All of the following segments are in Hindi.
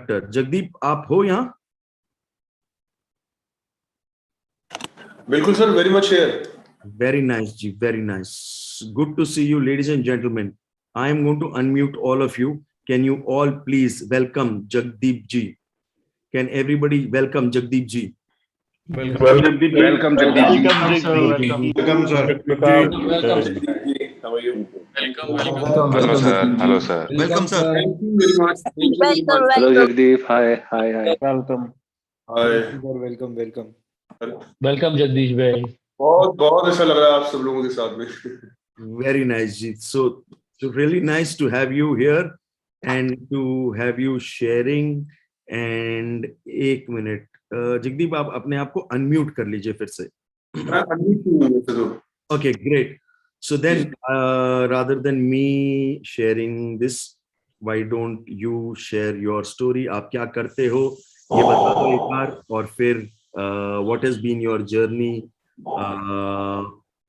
कंडक्टर। जगदीप, आप हो यहाँ? बिल्कुल sir, very much here. Very nice, Ji. Very nice. Good to see you, ladies and gentlemen. I am going to unmute all of you. Can you all please welcome Jagdeep Ji? Can everybody welcome Jagdeep Ji? Welcome Jagdeep ji. Welcome Jagdeep ji. Welcome sir. Welcome sir. How are you? Hello sir. Hello sir. Welcome, sir. Thank you very much. Welcome, Hello welcome. Jagdeep. Hi. Welcome Hi. Welcome welcome welcome Jagdish भाई। बहुत अच्छा लग रहा है आप सब लोगों के साथ में। Very nice, Ji. So really nice to have you here and to have you sharing. And एक मिनट, जगदीप आप अपने आप को अनम्यूट कर लीजिए फिर से। मैं unmute हूँ वैसे तो। Okay, great. So then, rather than me sharing this, why don't you share your story? आप क्या करते हो ये बता दो एक बार, और फिर what has been your journey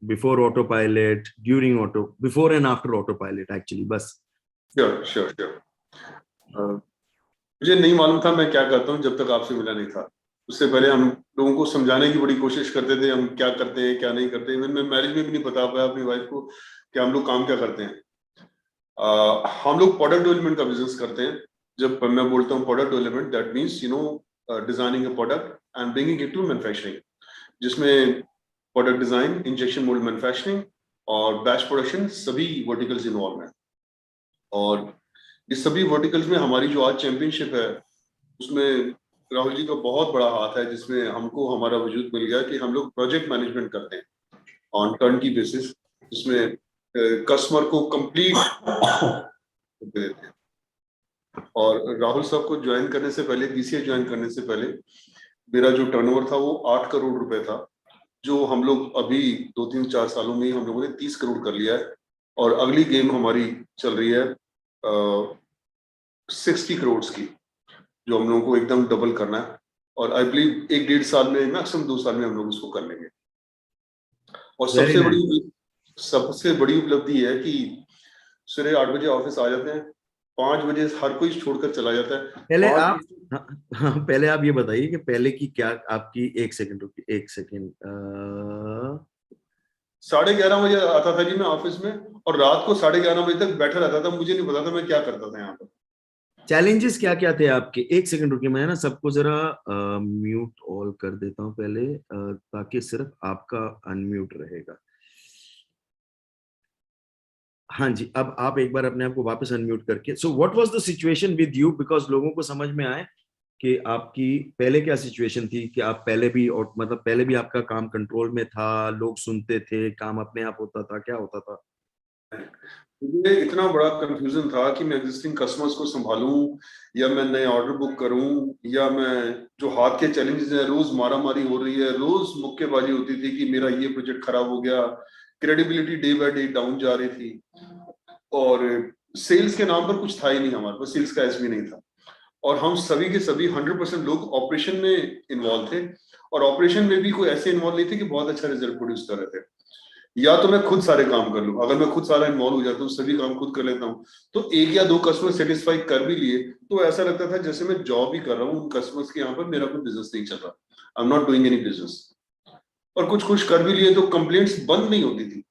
before autopilot, before and after autopilot actually, बस। Sure. मुझे नहीं मालूम था मैं क्या करता हूँ जब तक आपसे मिला नहीं था। उससे पहले हम लोगों को समझाने की बड़ी कोशिश करते थे हम क्या करते हैं क्या नहीं करते। इवन मैं मैरिज में भी नहीं बता पाया अपनी वाइफ को कि हम लोग काम क्या करते हैं। हम लोग प्रोडक्ट डेवलपमेंट का बिजनेस करते हैं। जब मैं बोलता हूँ product development, that means designing a product and bringing it to manufacturing, जिसमें product design, injection mould manufacturing और बैच प्रोडक्शन सभी वर्टिकल्स इन्वॉल्व हैं। और इस सभी वर्टिकल्स में हमारी जो आज चैंपियनशिप है उसमें राहुल जी का बहुत बड़ा हाथ है, जिसमें हमको हमारा वजूद मिल गया कि हम लोग प्रोजेक्ट मैनेजमेंट करते हैं ऑन टर्न की बेसिस, जिसमें कस्टमर को कंप्लीट देते हैं। और राहुल साहब को ज्वाइन करने से पहले, बीसीए ज्वाइन करने से पहले मेरा जो टर्नओवर था वो 8 करोड़ रुपए था, जो हम लोग अभी 2-3-4 सालों में हम लोगों ने 30 करोड़ कर लिया है। और अगली गेम हमारी चल रही है 60 करोड़ की, जो हम लोगों को एकदम डबल करना है। और आई बिलीव 1-1.5 साल में, मैक्सिमम 2 साल में हम लोग उसको कर लेंगे। और सबसे बड़ी उपलब्धि है कि सुबह 8 बजे ऑफिस आ जाते हैं, 5 बजे हर कोई छोड़कर चला जाता है। पहले आप ये बताइए कि पहले की क्या आपकी, एक सेकंड 11:30 बजे आता था जी मैं ऑफिस में, और रात को 11:30 बजे तक बैठा रहता था। मुझे नहीं पता था मैं क्या करता था यहाँ पर। चैलेंजेस क्या क्या थे आपके? एक सेकंड रुकिए, मैं ना सबको जरा म्यूट ऑल कर देता हूँ पहले, ताकि सिर्फ आपका अनम्यूट रहेगा। हाँ जी, अब आप एक बार अपने आप को वापस अनम्यूट करके। So what was the situation with you, because लोगों को समझ में आए कि आपकी पहले क्या सिचुएशन थी, कि आप पहले भी, और मतलब पहले भी आपका काम कंट्रोल में था, लोग सुनते थे, काम अपने आप होता था, क्या होता था? मुझे इतना बड़ा कंफ्यूजन था कि मैं एग्जिस्टिंग कस्टमर्स को संभालूं या मैं नए ऑर्डर बुक करूं, या मैं जो हाथ के चैलेंजेस हैं, रोज मारामारी हो रही है, रोज मुक्केबाजी होती थी कि मेरा ये प्रोजेक्ट खराब हो गया, credibility day by day down जा रही थी। और सेल्स के नाम पर कुछ था ही नहीं हमारे पास, सेल्स का एस भी नहीं था। और हम सभी के सभी 100% लोग ऑपरेशन में इन्वॉल्व थे, और ऑपरेशन में भी कोई ऐसे इन्वॉल्व नहीं थे कि बहुत अच्छा रिजल्ट प्रोड्यूस कर रहे थे। या तो मैं खुद सारे काम कर लूं, अगर मैं खुद सारा इन्वॉल्व हो जाता हूँ, सभी काम खुद कर लेता हूँ, तो 1 या 2 कस्टमर सेटिस्फाई कर भी लिए तो ऐसा लगता था जैसे मैं जॉब ही कर रहा हूँ उन कस्टमर्स के यहाँ पर, मेरा कोई बिजनेस नहीं चल रहा, I am not doing any business. और कुछ कर भी लिए तो कंप्लेंट्स बंद नहीं होती थी,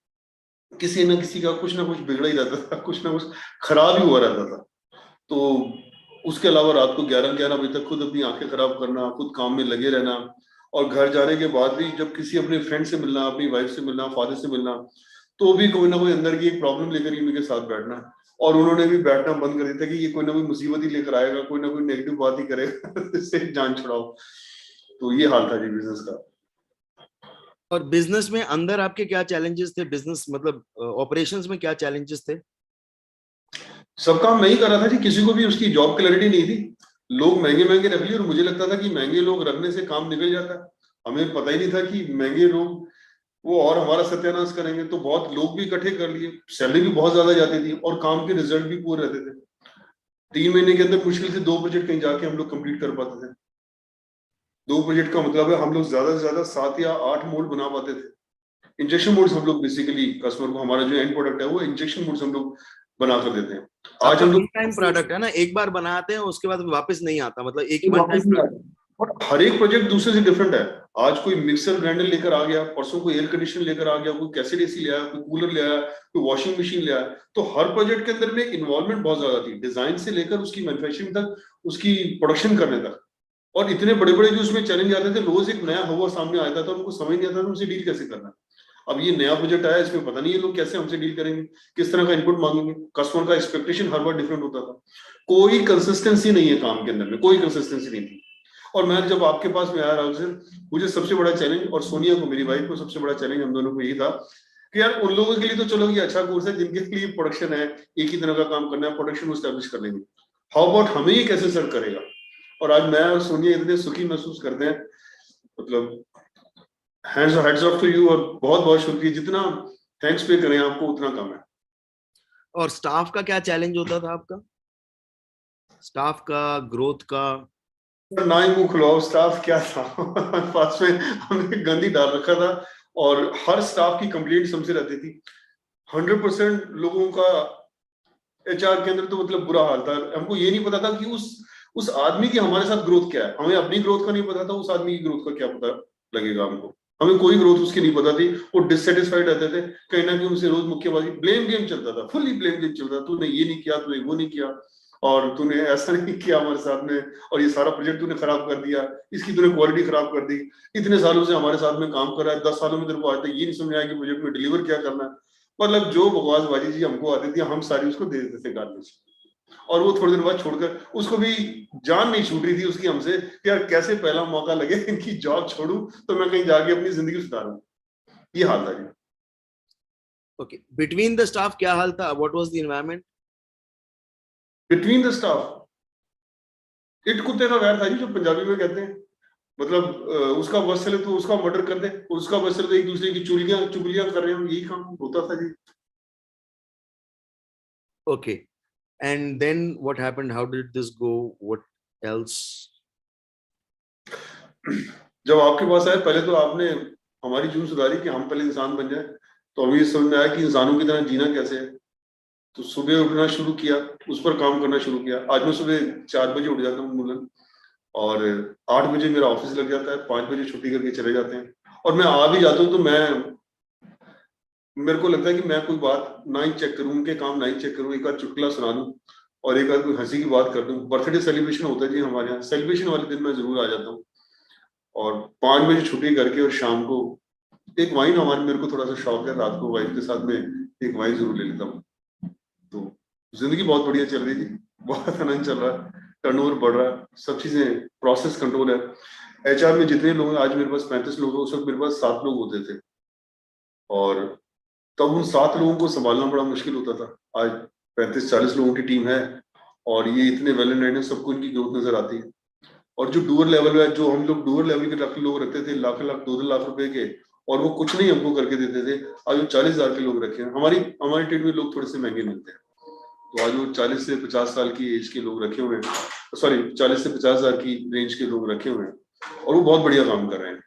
किसी न किसी का कुछ ना कुछ बिगड़ा ही रहता था, कुछ ना कुछ खराब ही हुआ रहता था। तो उसके अलावा रात को 11-11 बजे तक खुद अपनी आंखें खराब करना, खुद काम में लगे रहना, और घर जाने के बाद भी जब किसी अपने फ्रेंड से मिलना, अपनी वाइफ से मिलना, फादर से मिलना, तो भी कोई ना कोई अंदर की एक प्रॉब्लम लेकर ही उनके साथ बैठना, और उन्होंने भी बैठना बंद कर दिया था कि ये कोई ना कोई मुसीबत ही लेकर आएगा, कोई ना कोई नेगेटिव बात ही करेगा, इससे जान छुड़ाओ। तो ये हाल था जी बिजनेस का। और बिजनेस में अंदर आपके क्या चैलेंजेस थे? बिजनेस मतलब ऑपरेशंस में क्या चैलेंजेस थे? सब काम मैं ही कर रहा था जी, किसी को भी उसकी जॉब क्लैरिटी नहीं थी। लोग महंगे रख लिए, और मुझे लगता था कि महंगे लोग रखने से काम निकल जाता है। हमें पता ही नहीं था कि महंगे लोग वो और हमारा सत्यानाश करेंगे। तो बहुत लोग भी इकट्ठे कर लिए, सैलरी भी बहुत ज्यादा जाती थी, और काम के रिजल्ट भी पूरे रहते थे। 3 महीने के अंदर मुश्किल से 2 प्रोजेक्ट कहीं जाके हम लोग कंप्लीट कर पाते थे। 2 प्रोजेक्ट का मतलब है हम लोग ज्यादा से ज्यादा 7 या 8 मोल्ड बना पाते थे। इंजेक्शन मोड्स हम लोग बेसिकली कस्टमर को, हमारा जो एंड प्रोडक्ट है वो इंजेक्शन मोड्स हम लोग बना कर देते हैं। आज हम वन लोग टाइम प्रोडक्ट है ना, एक बार बनाते हैं उसके बाद वापस नहीं आता, मतलब एक ही वन वापस टाइम। नहीं आता। और हर एक प्रोजेक्ट दूसरे से डिफरेंट है। आज कोई मिक्सर ग्राइंडर लेकर आ गया, परसों कोई एयर कंडीशनर लेकर आ गया, कोई कैसेट एसी ले आया, कोई कूलर ले आया, कोई वॉशिंग मशीन ले आया। तो हर प्रोजेक्ट के अंदर में इन्वॉल्वमेंट बहुत ज्यादा थी, डिजाइन से लेकर उसकी मैन्युफैक्चरिंग तक, उसकी प्रोडक्शन करने तक। और इतने बड़े बड़े जो उसमें चैलेंज आते थे, रोज एक नया हवा सामने आता था, उनको समझ नहीं आता था उनसे डील कैसे करना। अब ये नया प्रोजेक्ट आया, इसमें पता नहीं ये लोग कैसे हमसे डील करेंगे, किस तरह का इनपुट मांगेंगे। कस्टमर का एक्सपेक्टेशन हर बार डिफरेंट होता था। कोई कंसिस्टेंसी नहीं है काम के अंदर में, कोई कंसिस्टेंसी नहीं थी। और मैं जब आपके पास में आया राहुल सर, मुझे सबसे बड़ा चैलेंज, और सोनिया को, मेरी वाइफ को, सबसे बड़ा चैलेंज हम दोनों को यही था कि यार उन लोगों के लिए तो चलो ये अच्छा कोर्स है जिनके लिए प्रोडक्शन है, एक ही तरह का काम करना है, प्रोडक्शन एस्टैब्लिश कर लेंगे। हाउ अबाउट हमें ये कैसे सर्व करेगा। और आज मैं और सोनिया इतने सुखी महसूस करते हैं, मतलब हैंड्स ऑफ टू यू। और बहुत बहुत शुक्रिया, जितना थैंक्स पे करें आपको उतना कम है। और स्टाफ का क्या चैलेंज होता था आपका, स्टाफ का, ग्रोथ का? ना ही मुंह खुलवाओ, स्टाफ क्या था पास में हमने गंदी डाल रखा था, और हर स्टाफ की कंप्लेंट हमसे रहती थी। 100% लोगों का एचआर के अंदर तो मतलब बुरा हाल था। हमको ये नहीं पता था कि उस आदमी की हमारे साथ ग्रोथ क्या है। हमें अपनी ग्रोथ का नहीं पता था, उस आदमी की ग्रोथ का क्या पता लगेगा हमको। हमें कोई ग्रोथ उसकी नहीं पता थी। वो डिससेटिस्फाइड रहते थे, कहीं ना कहीं उनसे रोज मुक्केबाजी, ब्लेम गेम चलता था, फुल्ली ब्लेम गेम चलता था। तूने ये नहीं किया, तूने वो नहीं किया, और तूने ऐसा नहीं किया हमारे साथ में, और ये सारा प्रोजेक्ट तूने खराब कर दिया, इसकी तूने क्वालिटी खराब कर दी। इतने सालों से हमारे साथ में काम कर रहा है, 10 सालों में तेरे को आज तक ये नहीं समझ आया कि प्रोजेक्ट में डिलीवर क्या करना है। मतलब जो बकवासबाजी जी हमको आती थी, हम सारी उसको दे देते थे गाली। और वो थोड़ी देर बाद छोड़कर, उसको भी जान नहीं छूट रही थी उसकी हमसे कि यार कैसे पहला मौका लगे इनकी जॉब छोड़ूं तो मैं कहीं जाके अपनी जिंदगी सुधारूं। ये हाल था जी। ओके, बिटवीन द स्टाफ क्या हाल था, what was the environment? Between the staff it कुत्ते का वैर था जी, जो पंजाबी में कहते हैं। मतलब उसका बस चले तो उसका मर्डर कर दे, उसका बस चले तो एक दूसरे की चुगलियां कर रहे हैं, यही काम होता था जी। Okay, and then what happened, how did this go, what else? जब आपके पास आए, पहले तो आपने हमारी जून सुधारी कि हम पहले इंसान बन जाए। तो अभी समझ में आया कि इंसानों की तरह जीना कैसे है। तो सुबह उठना शुरू किया, उस पर काम करना शुरू किया। आज मैं सुबह 4 बजे उठ जाता हूँ मूलन, और 8 बजे मेरा ऑफिस लग जाता है, 5 बजे छुट्टी करके चले जाते हैं। और मैं आ भी जाता हूँ तो मेरे को लगता है कि मैं कोई बात ना ही चेक करूँ, उनके काम ना ही चेक करूँ, एक आध चुटकुला सुना दूं और एक आध कोई हंसी की बात कर दूं। बर्थडे सेलिब्रेशन होता है जी हमारे यहाँ, सेलिब्रेशन वाले दिन मैं जरूर आ जाता हूँ। और 5 बजे छुट्टी करके, और शाम को एक वाइन, हमारे मेरे को थोड़ा सा शौक है, रात को वाइफ के साथ में एक वाइन जरूर ले लेता हूँ। तो जिंदगी बहुत बढ़िया चल रही थी, बहुत आनंद चल रहा है, टर्नओवर बढ़ रहा है, सब चीजें प्रोसेस कंट्रोल है। एचआर में जितने लोग हैं, आज मेरे पास 35 लोग हैं, उस वक्त मेरे पास 7 लोग होते थे। और तब उन 7 लोगों को संभालना बड़ा मुश्किल होता था। आज 35-40 लोगों की टीम है, और ये इतने वेल एंड है, सबको इनकी ग्रोथ नजर आती है। और जो डूअर लेवल है, जो हम लोग डूअर लेवल के लोग रखते थे, लाख 2 लाख रुपए के, और वो कुछ नहीं हमको करके देते थे, आज वो 40,000 के लोग रखे हैं। हमारी टीम में लोग थोड़े से महंगे मिलते हैं, तो आज वो 40 से 50 साल की एज के लोग रखे हुए हैं, सॉरी 40 से 50,000 की रेंज के लोग रखे हुए हैं, और वो बहुत बढ़िया काम कर रहे हैं।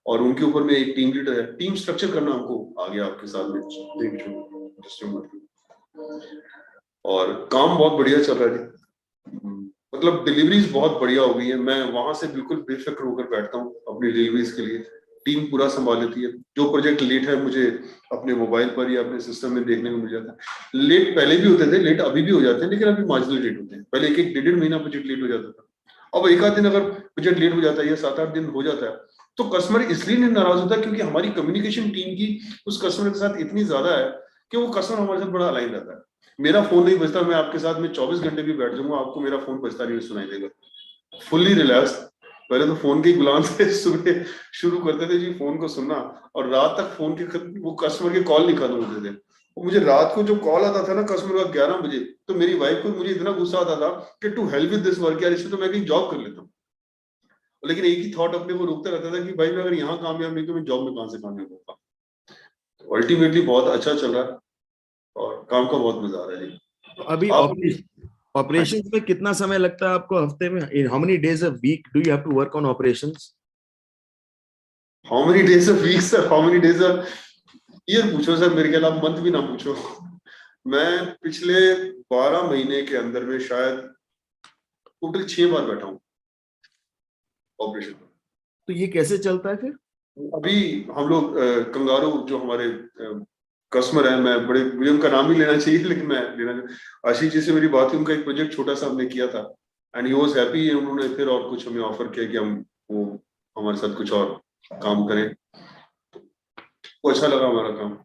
और उनके ऊपर में एक टीम लीडर है। टीम स्ट्रक्चर करना हमको आ गया आपके साथ में, और काम बहुत बढ़िया चल रहा है। मतलब डिलीवरीज बहुत बढ़िया हो गई है। मैं वहां से बिल्कुल बेफिक्र होकर बैठता हूँ अपनी डिलीवरीज के लिए। टीम पूरा संभाल लेती है। जो प्रोजेक्ट लेट है, मुझे अपने मोबाइल पर या अपने सिस्टम में देखने को मिल जाता है। लेट पहले भी होते थे, लेट अभी भी हो जाते हैं, लेकिन अभी मार्जिनल लेट होते हैं। पहले एक 1.5 महीना प्रोजेक्ट लेट हो जाता था। अब एक आध दिन अगर प्रोजेक्ट लेट हो जाता है या 7-8 दिन हो जाता है, तो कस्टमर इसलिए नहीं नाराज होता क्योंकि हमारी कम्युनिकेशन टीम की उस कस्टमर के साथ इतनी ज्यादा है कि वो कस्टमर हमारे साथ बड़ा अलाइन रहता है। मेरा फोन नहीं बजता, मैं आपके साथ में 24 घंटे भी बैठ जाऊंगा, आपको मेरा फोन बजता नहीं सुनाई देगा। Fully relax. पहले तो फोन के गुलाम से सुबह शुरू करते थे जी फोन को सुनना, और रात तक फोन के वो कस्टमर के कॉल नहीं खत्म होते थे। और मुझे रात को जो कॉल आता था ना कस्टमर का 11 बजे, तो मेरी वाइफ को मुझे इतना गुस्सा आता था कि to help with this work, यार इससे तो मैं कहीं जॉब कर लेता हूँ। लेकिन एक ही थॉट अपने को रोकता रहता था कि भाई मैं अगर यहाँ कामयाब नहीं तो मैं जॉब में कहां से कामयाब होगा। तो अल्टीमेटली बहुत अच्छा चल रहा है और काम का बहुत मजा आ रहा है। तो अभी ऑपरेशंस में कितना समय लगता है आपको हफ्ते में? In how many days a week do you have to work on operations? How many days a week sir, how many days a year पूछो सर, मेरे ख्याल आप मंथ भी ना पूछो। मैं पिछले 12 महीने के अंदर में शायद टोटल 6 बार बैठा हूँ ऑपरेशन पर। तो ये कैसे चलता है फिर? अभी हम लोग कंगारू जो हमारे कस्टमर है, मैं बड़े, मुझे उनका नाम ही लेना चाहिए लेकिन मैं लेना, आशीष जी से मेरी बात हुई, उनका एक प्रोजेक्ट छोटा सा हमने किया था एंड ही वाज हैप्पी। उन्होंने फिर और कुछ हमें ऑफर किया कि हम वो हमारे साथ कुछ और काम करें, वो अच्छा लगा हमारा काम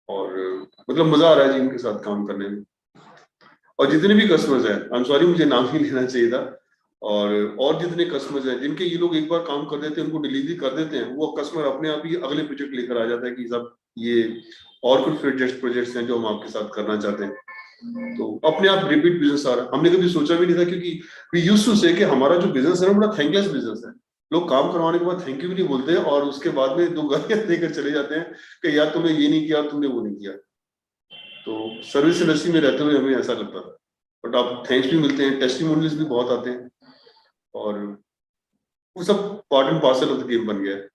और मतलब मजा आ रहा है जी उनके साथ काम करने में। और जितने भी कस्टमर्स हैं, आई एम सॉरी मुझे नाम ही लेना चाहिए था, और जितने कस्टमर्स हैं जिनके ये लोग एक बार काम कर देते हैं, उनको डिलीवरी कर देते हैं, वो कस्टमर अपने आप ही अगले प्रोजेक्ट लेकर आ जाता है कि साहब ये और कुछ प्रोजेक्ट्स हैं जो हम आपके साथ करना चाहते हैं, तो अपने आप रिपीट बिजनेस आ रहा है। हमने कभी सोचा भी नहीं था, क्योंकि वी यूज्ड टू से कि हमारा जो बिजनेस है ना बड़ा थैंकलेस बिजनेस है। लोग काम करवाने के बाद थैंक यू भी नहीं बोलते और उसके बाद में 2 गालियां देकर चले जाते हैं कि यार तुमने ये नहीं किया, तुमने वो नहीं किया। तो सर्विस इंडस्ट्री में रहते हुए हमें ऐसा लगता था, बट आप थैंक्स भी मिलते हैं, टेस्टिमोनियल्स भी बहुत आते हैं और वो सब part and parcel of the game बन गया है।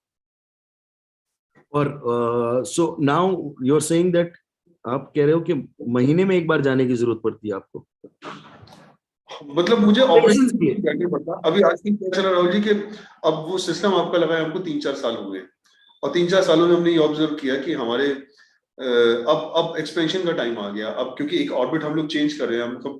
और so now you are saying that, आप कह रहे हो कि महीने में एक बार जाने की जरूरत पड़ती है आपको? मतलब मुझे ऑपरेशन करना पड़ता। अभी आजकल क्या चल रहा है राहुल जी, कि अब वो सिस्टम आपका लगा है हमको 3-4 साल हो गए, और 3-4 सालों में हमने ये ऑब्जर्व किया कि हमारे अब एक्सपेंशन का टाइम आ गया। अब क्योंकि एक ऑर्बिट हम लोग चेंज कर रहे हैं, हमको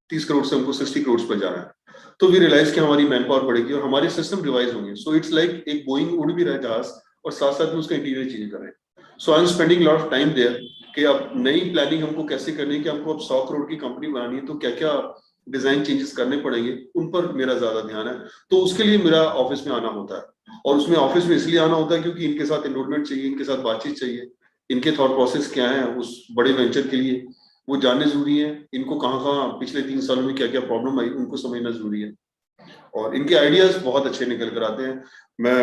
30 करोड़ से हमको 60 करोड़ पर जाना है, तो वी रियलाइज कि हमारी मैन पावर बढ़ेगी और हमारे सिस्टम रिवाइज होंगे। सो इट्स लाइक एक बोइंग उड़ भी रहा है जहाज और साथ साथ में उसका इंटीरियर चेंज कर रहे हैं। So I am spending lot of time there कि अब नई प्लानिंग हमको कैसे करनी है, कि हमको अब 100 करोड़ की कंपनी बनानी है, तो क्या क्या डिजाइन चेंजेस करने पड़ेंगे, उन पर मेरा ज्यादा ध्यान है। तो उसके लिए मेरा ऑफिस में आना होता है, और उसमें ऑफिस में इसलिए आना होता है क्योंकि इनके साथ एनरोलमेंट चाहिए, इनके साथ बातचीत चाहिए, इनके थॉट प्रोसेस क्या है उस बड़े वेंचर के लिए वो जानने जरूरी है। इनको कहाँ कहाँ पिछले 3 सालों में क्या क्या प्रॉब्लम आई उनको समझना जरूरी है, और इनके आइडियाज बहुत अच्छे निकल कर आते हैं। मैं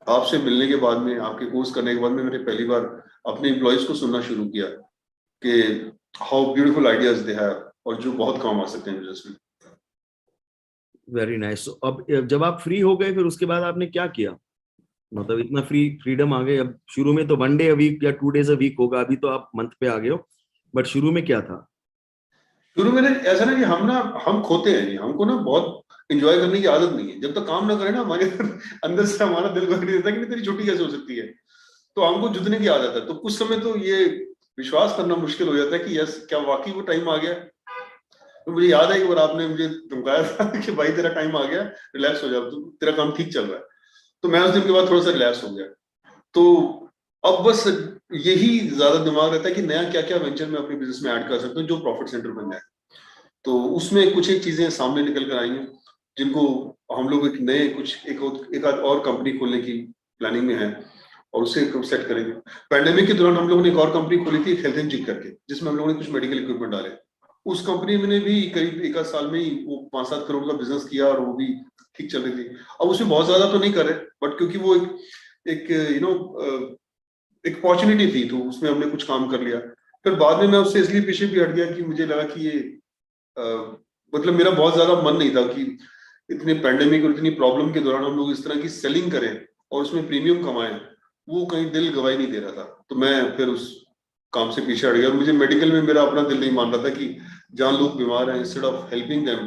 आपसे मिलने के बाद में, आपके कोर्स करने के बाद में, मैंने पहली बार अपने एम्प्लॉयज को सुनना शुरू किया कि how beautiful ideas they have, और जो बहुत काम आ सकते हैं बिजनेस में। Very nice. अब जब आप फ्री हो गए फिर उसके बाद आपने क्या किया? मतलब इतना फ्रीडम आ गए, अब शुरू में तो 1 डे अ वीक या 2 डेज अ वीक होगा, अभी तो आप मंथ पे आ गए हो, बट शुरू में क्या था? शुरू में ऐसा ना कि हम खोते हैं नहीं, हमको ना बहुत एंजॉय करने की आदत नहीं है। जब तक काम ना करें ना, हमारे अंदर से हमारा दिल कर नहीं देता कि तेरी छुट्टी कैसे हो सकती है, तो हमको जुटने की आदत है। तो कुछ समय तो ये विश्वास करना मुश्किल हो जाता है कि यस क्या वाकई वो टाइम आ गया। तो मुझे याद है एक बार आपने मुझे धमकाया था कि भाई तेरा टाइम आ गया, रिलैक्स हो जा, तो तेरा काम ठीक चल रहा है। तो मैं उस दिन के बाद थोड़ा सा रिलैक्स हो गया। तो अब बस यही ज्यादा दिमाग रहता है कि नया क्या क्या वेंचर में अपने बिजनेस में ऐड कर सकते हो जो प्रॉफिट सेंटर बन जाए। तो उसमें कुछ एक चीजें सामने निकल कर आएंगी जिनको हम लोग एक नए कुछ एक आध और कंपनी खोलने की प्लानिंग में है, और उसे सेट करेंगे। पैंडेमिक के दौरान हम लोगों ने एक और कंपनी खोली थी हेल्थ एंड जिक करके, जिसमें हम लोगों ने कुछ मेडिकल इक्विपमेंट डाले। उस कंपनी में भी करीब 1 आध साल में ही वो 5-7 करोड़ का बिजनेस किया, और वो भी ठीक चल रही थी। अब उसमें बहुत ज्यादा तो नहीं करे, बट क्योंकि वो एक एक अपॉर्चुनिटी थी, तो उसमें हमने कुछ काम कर लिया। फिर बाद में मैं उससे इसलिए पीछे भी हट गया कि मुझे लगा कि ये मतलब मेरा बहुत ज्यादा मन नहीं था कि इतने पैंडेमिक और इतनी प्रॉब्लम के दौरान हम लोग इस तरह की सेलिंग करें और उसमें प्रीमियम कमाएं, वो कहीं दिल गवाही नहीं दे रहा था। तो मैं फिर उस काम से पीछे हट गया। मुझे मेडिकल में मेरा अपना दिल नहीं मान रहा था कि जहाँ लोग बीमार हैं, instead of helping them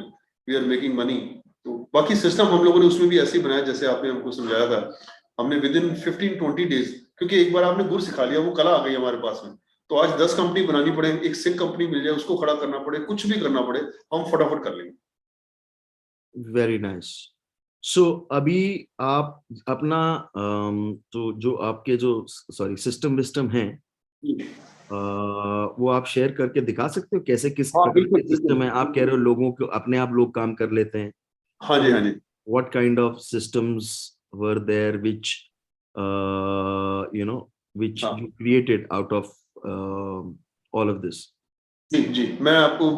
we are making money. तो बाकी सिस्टम हम लोगों ने उसमें भी ऐसे ही बनाया जैसे आपने हमको समझाया था। हमने विद इन 15-20 डेज, क्योंकि एक बार आपने गुर सिखा लिया, वो कला आ गई हमारे पास में। तो आज 10 कंपनी बनानी पड़े, एक सिंह कंपनी मिल जाए, उसको खड़ा करना पड़े, कुछ भी करना पड़े, हम फटाफट कर लेंगे। Very nice. सो अभी आप अपना तो जो आपके जो सॉरी सिस्टम है, वो आप शेयर करके दिखा सकते हो कैसे किस प्रकार के सिस्टम है? आप कह रहे हो लोगों को अपने आप लोग काम कर लेते हैं। हाँ जी, हाँ जी। What kind of systems were there which which you created out of all of this? जी जी, मैं आपको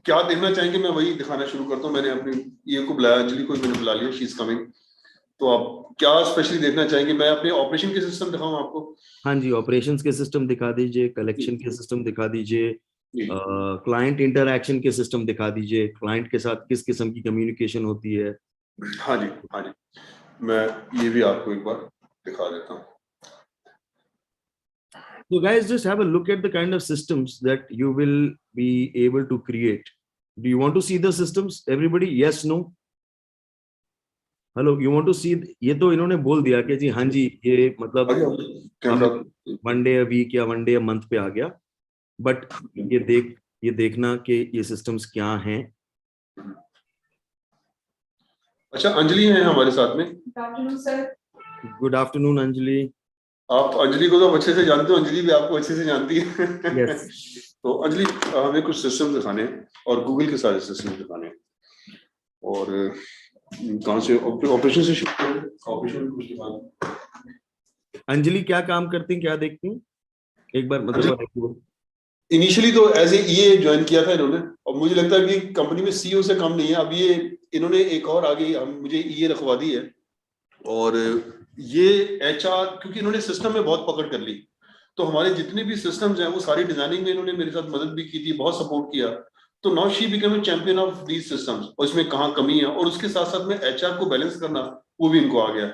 क्या देखना चाहेंगे मैं वही दिखाना शुरू करता हूँ। मैंने अपनी ये को बुलाया, अंजलि को मैंने बुला लिया, शी इज कमिंग। तो आप क्या स्पेशली देखना चाहेंगे? मैं अपने ऑपरेशन के सिस्टम दिखाऊं आपको? हाँ जी, ऑपरेशंस के सिस्टम दिखा दीजिए, कलेक्शन के सिस्टम दिखा दीजिए, क्लाइंट इंटरैक्शन के सिस्टम दिखा दीजिए, क्लाइंट के साथ किस किस्म की कम्युनिकेशन होती है। हाँ जी, हाँ जी, मैं ये भी आपको एक बार दिखा देता हूँ। So guys, just have a look at the kind of systems that you will be able to create. Do you want to see the systems? Everybody, yes, no? Hello, you want to see? ये तो इन्होंने बोल दिया कि जी हाँ जी, ये मतलब वन डे अ वीक या वन डे अ मंथ पे आ गया, बट ये देखना कि ये सिस्टम्स क्या हैं. अच्छा, अंजलि है हमारे साथ में. Good afternoon Anjali. आप अंजलि को तो अच्छे से जानते हो, अंजलि भी आपको अच्छे से जानती है. Yes. तो अंजलि, हमें कुछ सिस्टम दिखाने हैं और गूगल के सारे सिस्टम दिखाने हैं, और कहाँ से ऑपरेशन से शिफ्ट करें, ऑपरेशन कुछ दिखाना. अंजलि क्या काम करती हैं, क्या देखती हैं, एक बार मतलब. इनिशियली तो एज ए ईए ज्वाइन किया था इन्होंने, और मुझे लगता है कि कंपनी में सीईओ से कम नहीं है. अब ये इन्होंने एक और आगे मुझे ईए रखवा दी है, और ये एचआर, क्योंकि इन्होंने सिस्टम में बहुत पकड़ कर ली, तो हमारे जितने भी सिस्टम्स हैं वो सारी डिजाइनिंग में इन्होंने मेरे साथ मदद भी की थी, बहुत सपोर्ट किया. तो now she become a champion of these systems, और इसमें कहाँ कमी है, और उसके साथ साथ में एचआर को बैलेंस करना वो भी इनको आ गया.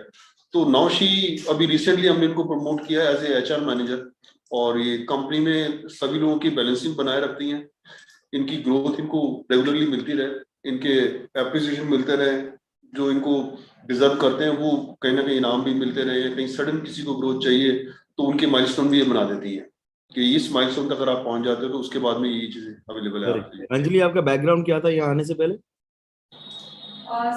तो नाउ शी, अभी रिसेंटली हमने इनको प्रमोट किया एज ए एचआर मैनेजर, और ये कंपनी में सभी लोगों की बैलेंसिंग बनाए रखती हैं. इनकी ग्रोथ इनको रेगुलरली मिलती रहे, इनके एप्रिसिएशन मिलते रहे, जो इनको डिजर्व करते हैं वो कहीं ना कहीं इनाम भी मिलते रहे. कहीं सडन किसी को ग्रोथ चाहिए तो उनके माइलस्टोन भी ये बना देती है कि इस माइलस्टोन तक अगर आप पहुंच जाते हो तो उसके बाद में ये चीजें अवेलेबल है आपके लिए. अंजलि, आपका बैकग्राउंड क्या था यहाँ आने से पहले?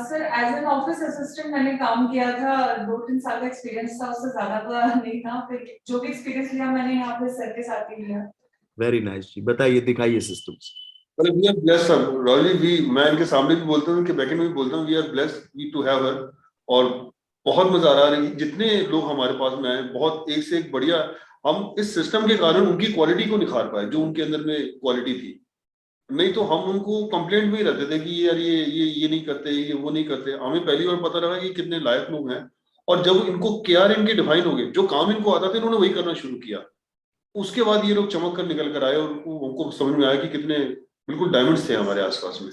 Sir, as an office assistant मैंने काम किया था, 2-3 साल का एक्सपीरियंस था, उससे ज्यादा तो नहीं था. फिर जो भी एक्सपीरियंस लिया मैंने यहाँ पे सर के साथ ही लिया. वेरी नाइस जी, बताइए, दिखाइए systems. We are blessed sir, royally मैं इनके सामने भी बोलता हूँ, इनके बैकएंड में भी बोलता हूँ, we are blessed to have her. और बहुत मजा आ रहा है, जितने लोग हमारे पास में आए, बहुत एक से एक बढ़िया. हम इस सिस्टम के कारण उनकी क्वालिटी को निखार पाए, जो उनके अंदर में क्वालिटी थी. नहीं तो हम उनको कंप्लेंट में ही रहते थे कि यार ये नहीं करते, ये वो नहीं करते. हमें पहली बार पता लगा कि कितने लायक लोग हैं, और जब इनको केआर इनके डिफाइन हो गए, जो काम इनको आता था इन्होंने वही करना शुरू किया. उसके बाद ये लोग चमक कर निकल कर आए, और उनको समझ में आया कि कितने बिल्कुल डायमंड्स थे हमारे आसपास में.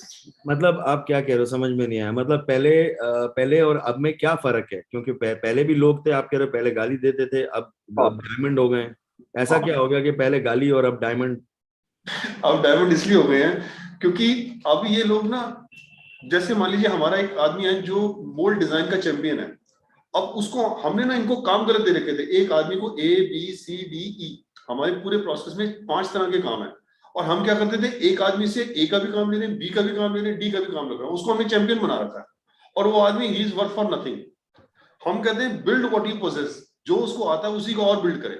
मतलब आप क्या कह रहे हो, समझ में नहीं आया. मतलब पहले और अब में क्या फर्क है? क्योंकि पहले भी लोग थे, आप कह रहे हो पहले गाली देते थे, अब डायमंड हो गए. ऐसा क्या हो गया कि पहले गाली और अब डायमंड? अब डायमंड इसलिए हो गए हैं क्योंकि अब ये लोग ना, जैसे मान लीजिए हमारा एक आदमी है जो मोल्ड डिजाइन का चैंपियन है. अब उसको हमने ना, इनको काम गलत दे रखे थे. एक आदमी को ABCDE, हमारे पूरे प्रोसेस में 5 तरह के काम है, और हम क्या करते थे, एक आदमी से A का भी काम ले रहे हैं, B का भी काम ले रहे हैं, D का भी काम ले रहे हैं, उसको हमने चैंपियन बना रखा है, और वो आदमी he is work for nothing. हम कहते हैं बिल्ड व्हाट यू पोजेस, जो उसको आता है उसी को और बिल्ड करे.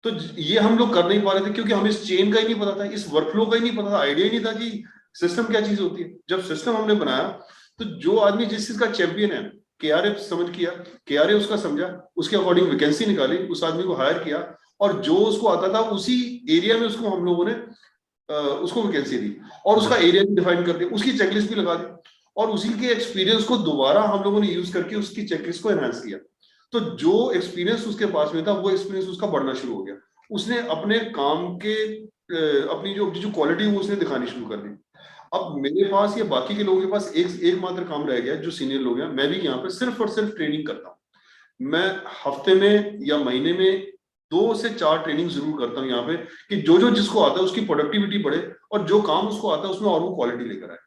तो ये हम लोग कर नहीं पा रहे थे, क्योंकि हमें इस चेन का ही नहीं पता था, इस वर्कफ्लो का ही नहीं पता था, आइडिया ही नहीं था कि सिस्टम क्या चीज होती है. जब सिस्टम हमने बनाया, तो जो आदमी जिस चीज का चैंपियन है, केआरए समझ किया, केआरए उसका समझा, उसके अकॉर्डिंग वैकेंसी निकाली, उस आदमी को हायर किया, और जो उसको आता था उसी एरिया में उसको हम लोगों ने उसको वैकेंसी दी, और उसका एरिया भी डिफाइन कर दिया, उसकी चेकलिस्ट भी लगा दी, और उसी के एक्सपीरियंस को दोबारा हम लोगों ने यूज करके उसकी चेकलिस्ट को एनहांस किया. तो जो एक्सपीरियंस उसके पास में था, वो एक्सपीरियंस उसका बढ़ना शुरू हो गया. उसने अपने काम के अपनी जो क्वालिटी वो उसने दिखानी शुरू कर दी. अब मेरे पास या बाकी के लोगों के पास एकमात्र काम रह गया, जो सीनियर लोग हैं. मैं भी यहाँ पे सिर्फ और सिर्फ ट्रेनिंग करता हूँ. मैं हफ्ते में या महीने में 2 से 4 ट्रेनिंग जरूर करता हूँ यहाँ पे, कि जो जिसको आता है उसकी प्रोडक्टिविटी बढ़े, और जो काम उसको आता है उसमें और वो क्वालिटी लेकर आए.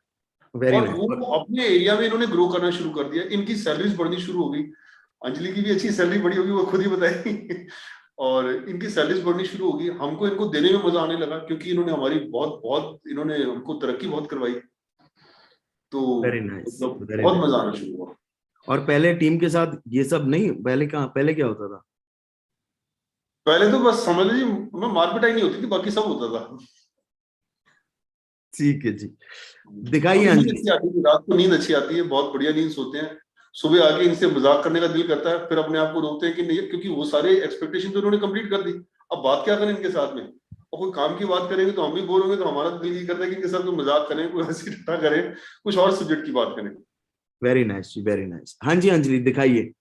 और वो अपने एरिया में इन्होंने ग्रो करना शुरू कर दिया. इनकी सैलरीज बढ़नी शुरू हो गई. अंजलि की भी अच्छी सैलरी बढ़ी होगी, वो खुद ही बताएगी. और इनकी सैलरीज बढ़नी शुरू होगी. हमको इनको देने में मजा आने लगा, क्योंकि इन्होंने हमारी बहुत इन्होंने हमको तरक्की बहुत करवाई. तो बहुत मजा आना शुरू हुआ. और पहले टीम के साथ ये सब नहीं, पहले क्या होता था? पहले तो बस समझ लीजिए, मैं मारपिटाई नहीं होती थी, बाकी सब होता था. ठीक है जी, दिखाइए. रात को नींद अच्छी आती है, बहुत बढ़िया नींद सोते हैं. सुबह आके इनसे मजाक करने का दिल करता है, फिर अपने आप को रोकते हैं कि नहीं, क्योंकि वो सारे एक्सपेक्टेशन तो उन्होंने कंप्लीट कर दी. अब बात क्या करें इनके साथ में, और कोई काम की बात करेंगे तो हम भी बोर होंगे, तो हमारा दिल ये करता है कि इनके साथ कोई मजाक करें, कोई हंसी ठट्ठा करें, कुछ और सब्जेक्ट की बात करें. वेरी नाइस जी, वेरी नाइस. हाँ जी अंजलि, दिखाइए.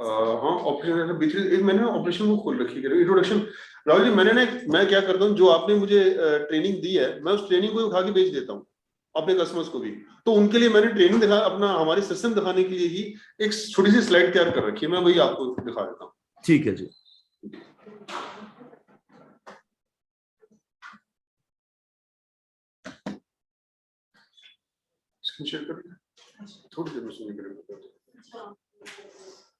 हाँ, ऑपरेशन मैंने ऑपरेशन को खोल रखी है. इंट्रोडक्शन राहुल जी, मैं क्या करता हूँ, जो आपने मुझे ट्रेनिंग दी है, मैं उस ट्रेनिंग को उठा के बेच देता हूँ अपने कस्टमर्स को भी. तो उनके लिए मैंने ट्रेनिंग अपना हमारी सिस्टम दिखाने के लिए ही एक छोटी सी स्लाइड तैयार कर रखी है, मैं वही आपको दिखा देता हूँ. ठीक है जी. स्क्रीन शेयर करें थोड़ी देर में सुनिए करेंगे।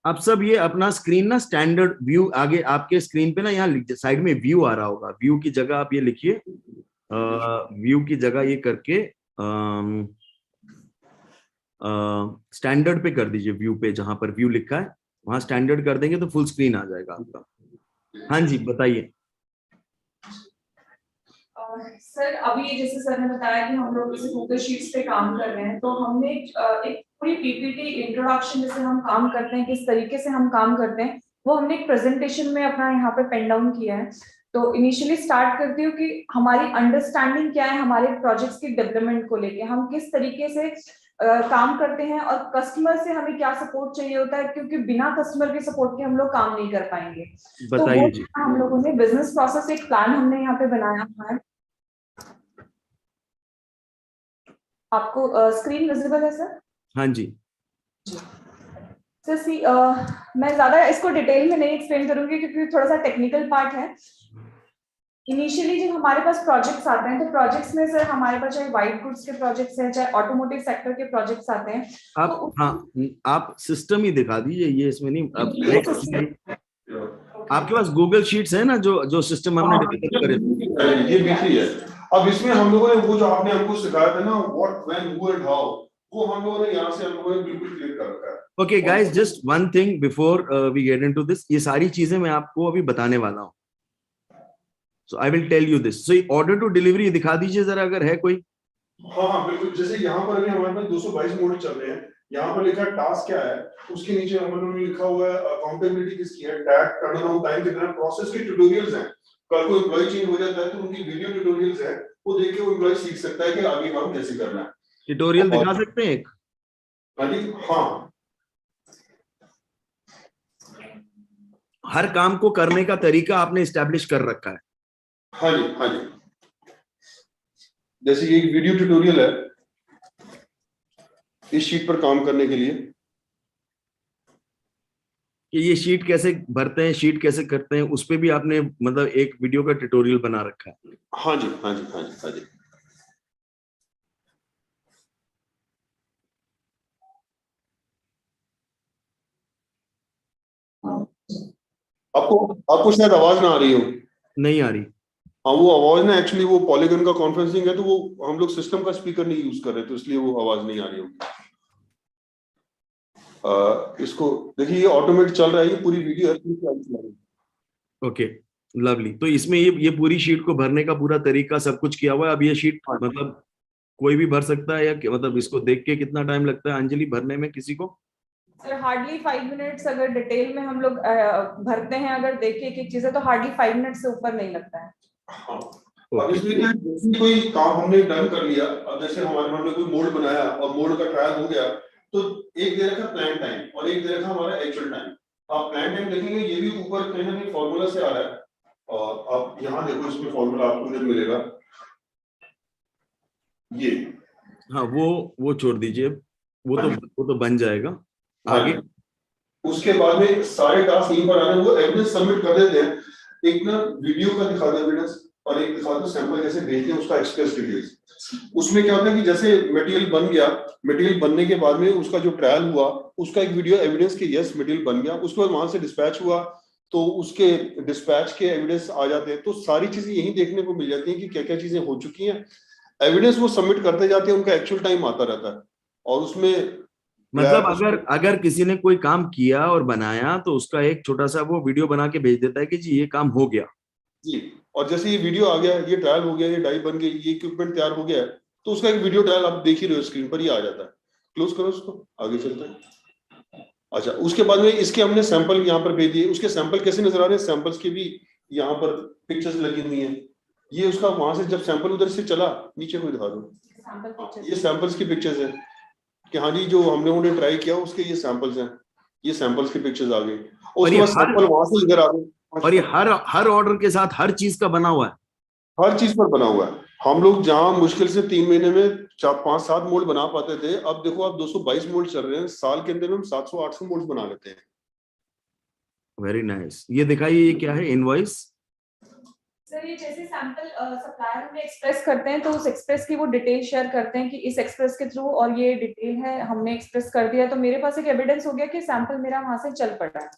आप सब ये अपना स्क्रीन ना स्टैंडर्ड व्यू आगे आपके स्क्रीन पे ना यहाँ साइड में व्यू आ रहा होगा, व्यू की जगह आप ये लिखिए, व्यू की जगह ये करके स्टैंडर्ड पे कर दीजिए, व्यू पे जहां पर व्यू लिखा है वहां स्टैंडर्ड कर देंगे तो फुल स्क्रीन आ जाएगा आपका। हाँ जी बताइए। सर अभी जैसे सर ने बताया कि हम लोग जैसे गूगल शीट्स पे काम कर रहे हैं, तो हमने एक पूरी पीपीटी इंट्रोडक्शन जैसे हम काम करते हैं, किस तरीके से हम काम करते हैं, वो हमने एक प्रेजेंटेशन में अपना यहाँ पे पेन डाउन किया है। तो इनिशियली स्टार्ट करती हूँ कि हमारी अंडरस्टैंडिंग क्या है हमारे प्रोजेक्ट्स की डेवलपमेंट को लेके, हम किस तरीके से काम करते हैं और कस्टमर से हमें क्या सपोर्ट चाहिए होता है, क्योंकि बिना कस्टमर के सपोर्ट के हम लोग काम नहीं कर पाएंगे। बताइए जी। तो हम लोगों ने बिजनेस प्रोसेस एक प्लान हमने यहाँ पे बनाया हुआ है। आपको स्क्रीन विजिबल है सर? हाँ जी। सर मैं ज्यादा इसको डिटेल में नहीं एक्सप्लेन करूंगी क्योंकि थोड़ा सा टेक्निकल पार्ट है। इनिशियली जब हमारे पास प्रोजेक्ट्स आते हैं, तो प्रोजेक्ट्स में सर हमारे पास चाहे व्हाइट गुड्स के प्रोजेक्ट्स हैं, चाहे ऑटोमोटिव सेक्टर के प्रोजेक्ट्स आते हैं। आप तो हाँ आप सिस्टम ही दिखा दीजिए, ये इसमें नहीं आपके पास गूगल शीट्स है ना जो सिस्टम हमने डेवलप करे, ये बिखरी है। अब इसमें हम लोगों ने वो जो आपने हमको सिखाया था ना what when who and how, वो हम लोगों ने यहाँ से हम लोगों ने बिल्कुल क्लियर कर रखा है। Okay guys, just one thing before we get into this, ये सारी चीजें मैं आपको अभी बताने वाला हूँ। So I will tell you this. So order to delivery दिखा दीजिए जरा अगर है कोई। हाँ बिल्कुल, जैसे यहाँ पर अभी हमारे पास 222 मोड चल रहे हैं। यहाँ पर लिखा है टास्क क्या है, उसके नीचे हमने लिखा हुआ है अकाउंटेबिलिटी किसकी है, टैग टर्नअराउंड टाइम कितना है, प्रोसेस के ट्यूटोरियल्स हैं। कल को एम्प्लॉय चेंज हो जाता है तो उनकी वीडियो ट्यूटोरियल्स है, वो देख के वो एम्प्लॉय सीख सकता है कि आगे काम कैसे करना है। ट्यूटोरियल दिखा सकते हैं एक? हाँ, हर काम को करने का तरीका आपने एस्टैब्लिश कर रखा है। हाँ जी, हाँ जी। जैसे ये एक वीडियो ट्यूटोरियल है इस शीट पर काम करने के लिए, कि ये शीट कैसे भरते हैं, शीट कैसे करते हैं, उस पे भी आपने मतलब एक वीडियो का ट्यूटोरियल बना रखा है। हाँ जी, हाँ जी, हाँ जी, हाँ जी। आपको शायद आवाज ना आ रही हो। नहीं आ रही। हाँ, वो आवाज ना एक्चुअली वो पॉलीगन का कॉन्फ्रेंसिंग है, तो वो हम लोग सिस्टम का स्पीकर नहीं यूज कर रहे, तो इसलिए वो आवाज नहीं आ रही होगी। इसको देखिए, ये ऑटोमेट चल रहा है, ये पूरी वीडियो है। Okay lovely. तो इसमें ये पूरी शीट को भरने का पूरा तरीका सब कुछ किया हुआ है। अब ये शीट मतलब कोई भी भर सकता है या मतलब इसको देख के कितना टाइम लगता है अंजलि भरने में किसी को? सर हार्डली 5 मिनट्स अगर डिटेल में हम लोग भरते हैं, अगर देखिए एक चीज है तो हार्डली 5 मिनट से ऊपर नहीं लगता है। हाँ। अब इसमें जैसे कोई काम हमने डन कर लिया, अब जैसे हमने कोई मोड बनाया और मोड का ट्रायल हो गया, तो एक दे रखा प्लान टाइम और एक दे रखा हमारा एक्चुअल टाइम। आप प्लान टाइम देखेंगे, ये भी ऊपर कहीं ना कहीं फॉर्मूला से आ रहा है, और आप यहाँ देखो इसमें फॉर्मूला आपको मिलेगा ये। हाँ वो छोड़ दीजिए, वो तो बन जाएगा आगे। उसके बाद में सारे टास्क यहीं पर आ रहे हैं, वो एविडेंस सबमिट कर देते हैं। एक ना वीडियो का दिखा दो एविडेंस और एक दिखा दो सैंपल कैसे भेजते हैं उसका एक्सप्रेस डिटेल्स। उसमें क्या होता है कि जैसे मटेरियल बन गया, मटेरियल बनने के बाद में उसका जो ट्रायल हुआ उसका एक वीडियो एविडेंस के यस मटेरियल बन गया, उसके बाद वहां से डिस्पैच हुआ तो उसके डिस्पैच के एविडेंस आ जाते हैं। तो सारी चीजें यही देखने को मिल जाती हैं कि क्या क्या चीजें हो चुकी हैं। एविडेंस वो सबमिट करते जाते हैं, उनका एक्चुअल टाइम आता रहता है। और उसमें मतलब अगर किसी ने कोई काम किया और बनाया तो उसका एक छोटा सा वो वीडियो बना के भेज देता है कि जी ये काम हो गया जी। और जैसे ये वीडियो आ गया, ये ट्रायल हो गया, ये डाई बन गई, ये इक्विपमेंट तैयार हो गया, तो उसका एक वीडियो ट्रायल आप देख ही रहे हो स्क्रीन पर, ये आ जाता है। क्लोज करो उसको, आगे चलते हैं। अच्छा, उसके बाद में इसके हमने सैंपल यहाँ पर भेज दिए। उसके सैंपल कैसे नजर आ रहे हैं, सैंपल्स के भी यहाँ पर पिक्चर्स लगी हुई हैं। ये उसका वहां से जब सैंपल उधर से चला, नीचे को दिखा दो, ये सैंपल्स की पिक्चर्स है कि हाँ जी जो हम लोगों ने ट्राई किया उसके ये सैंपल्स हैं, ये सैंपल्स के पिक्चर्स आ गए। और ये सैंपल वहां से इधर आ गए। और ये हर ऑर्डर के साथ हर चीज का बना हुआ है, हर चीज पर बना हुआ है। हम लोग जहां मुश्किल से 3 महीने में 5-7 मोल्ड बना पाते थे, अब देखो आप 222 मोल्ड चल रहे हैं। साल के अंदर में हम 700-800 मोल्ड बना लेते हैं। Very nice. ये दिखाइए, ये क्या है? इनवॉइस। सर ये जैसे सैंपल सप्लायर हमें एक्सप्रेस करते हैं, तो उस एक्सप्रेस की वो डिटेल शेयर करते हैं कि इस एक्सप्रेस के थ्रू और ये डिटेल है, हमने एक्सप्रेस कर दिया, तो मेरे पास एक एविडेंस हो गया कि सैंपल मेरा वहां से चल पड़ा है।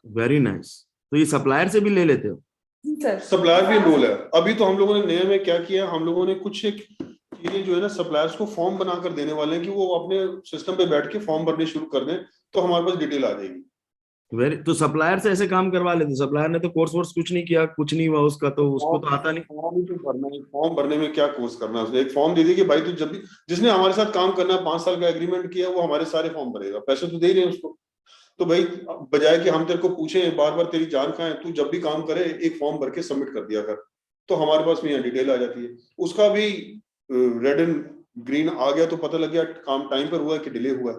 Very nice. तो ये सप्लायर से भी ले लेते हो? सर सप्लायर भी रोल है। अभी तो हम लोगों ने नए में क्या किया, हम लोगों ने कुछ एक चीजें जो है ना सप्लायर्स को फॉर्म बनाकर देने वाले हैं कि वो अपने सिस्टम पे बैठ के फॉर्म भरने शुरू कर दें, तो हमारे पास डिटेल आ जाएगी। वेरी, तो सप्लायर से ऐसे काम करवा लेते? सप्लायर ने तो कोर्स वोर्स कुछ नहीं किया, कुछ नहीं हुआ उसका, तो उसको तो आता नहीं। फॉर्म भरने में क्या कोर्स करना है उसने? एक फॉर्म दे दी कि भाई तू जब भी जिसने हमारे साथ काम करना है 5 साल का एग्रीमेंट किया, वो हमारे सारे फॉर्म भरेगा, पैसे तो दे ही रहे हैं उसको। तो भाई बजाय कि हम तेरे को पूछें बार बार तेरी जान कहाँ है, तू जब भी काम करे एक फॉर्म भर के सबमिट कर दिया कर, तो हमारे पास में यहाँ डिटेल आ जाती है। उसका भी रेड एंड ग्रीन आ गया, तो पता लग गया काम टाइम पर हुआ है कि डिले हुआ है।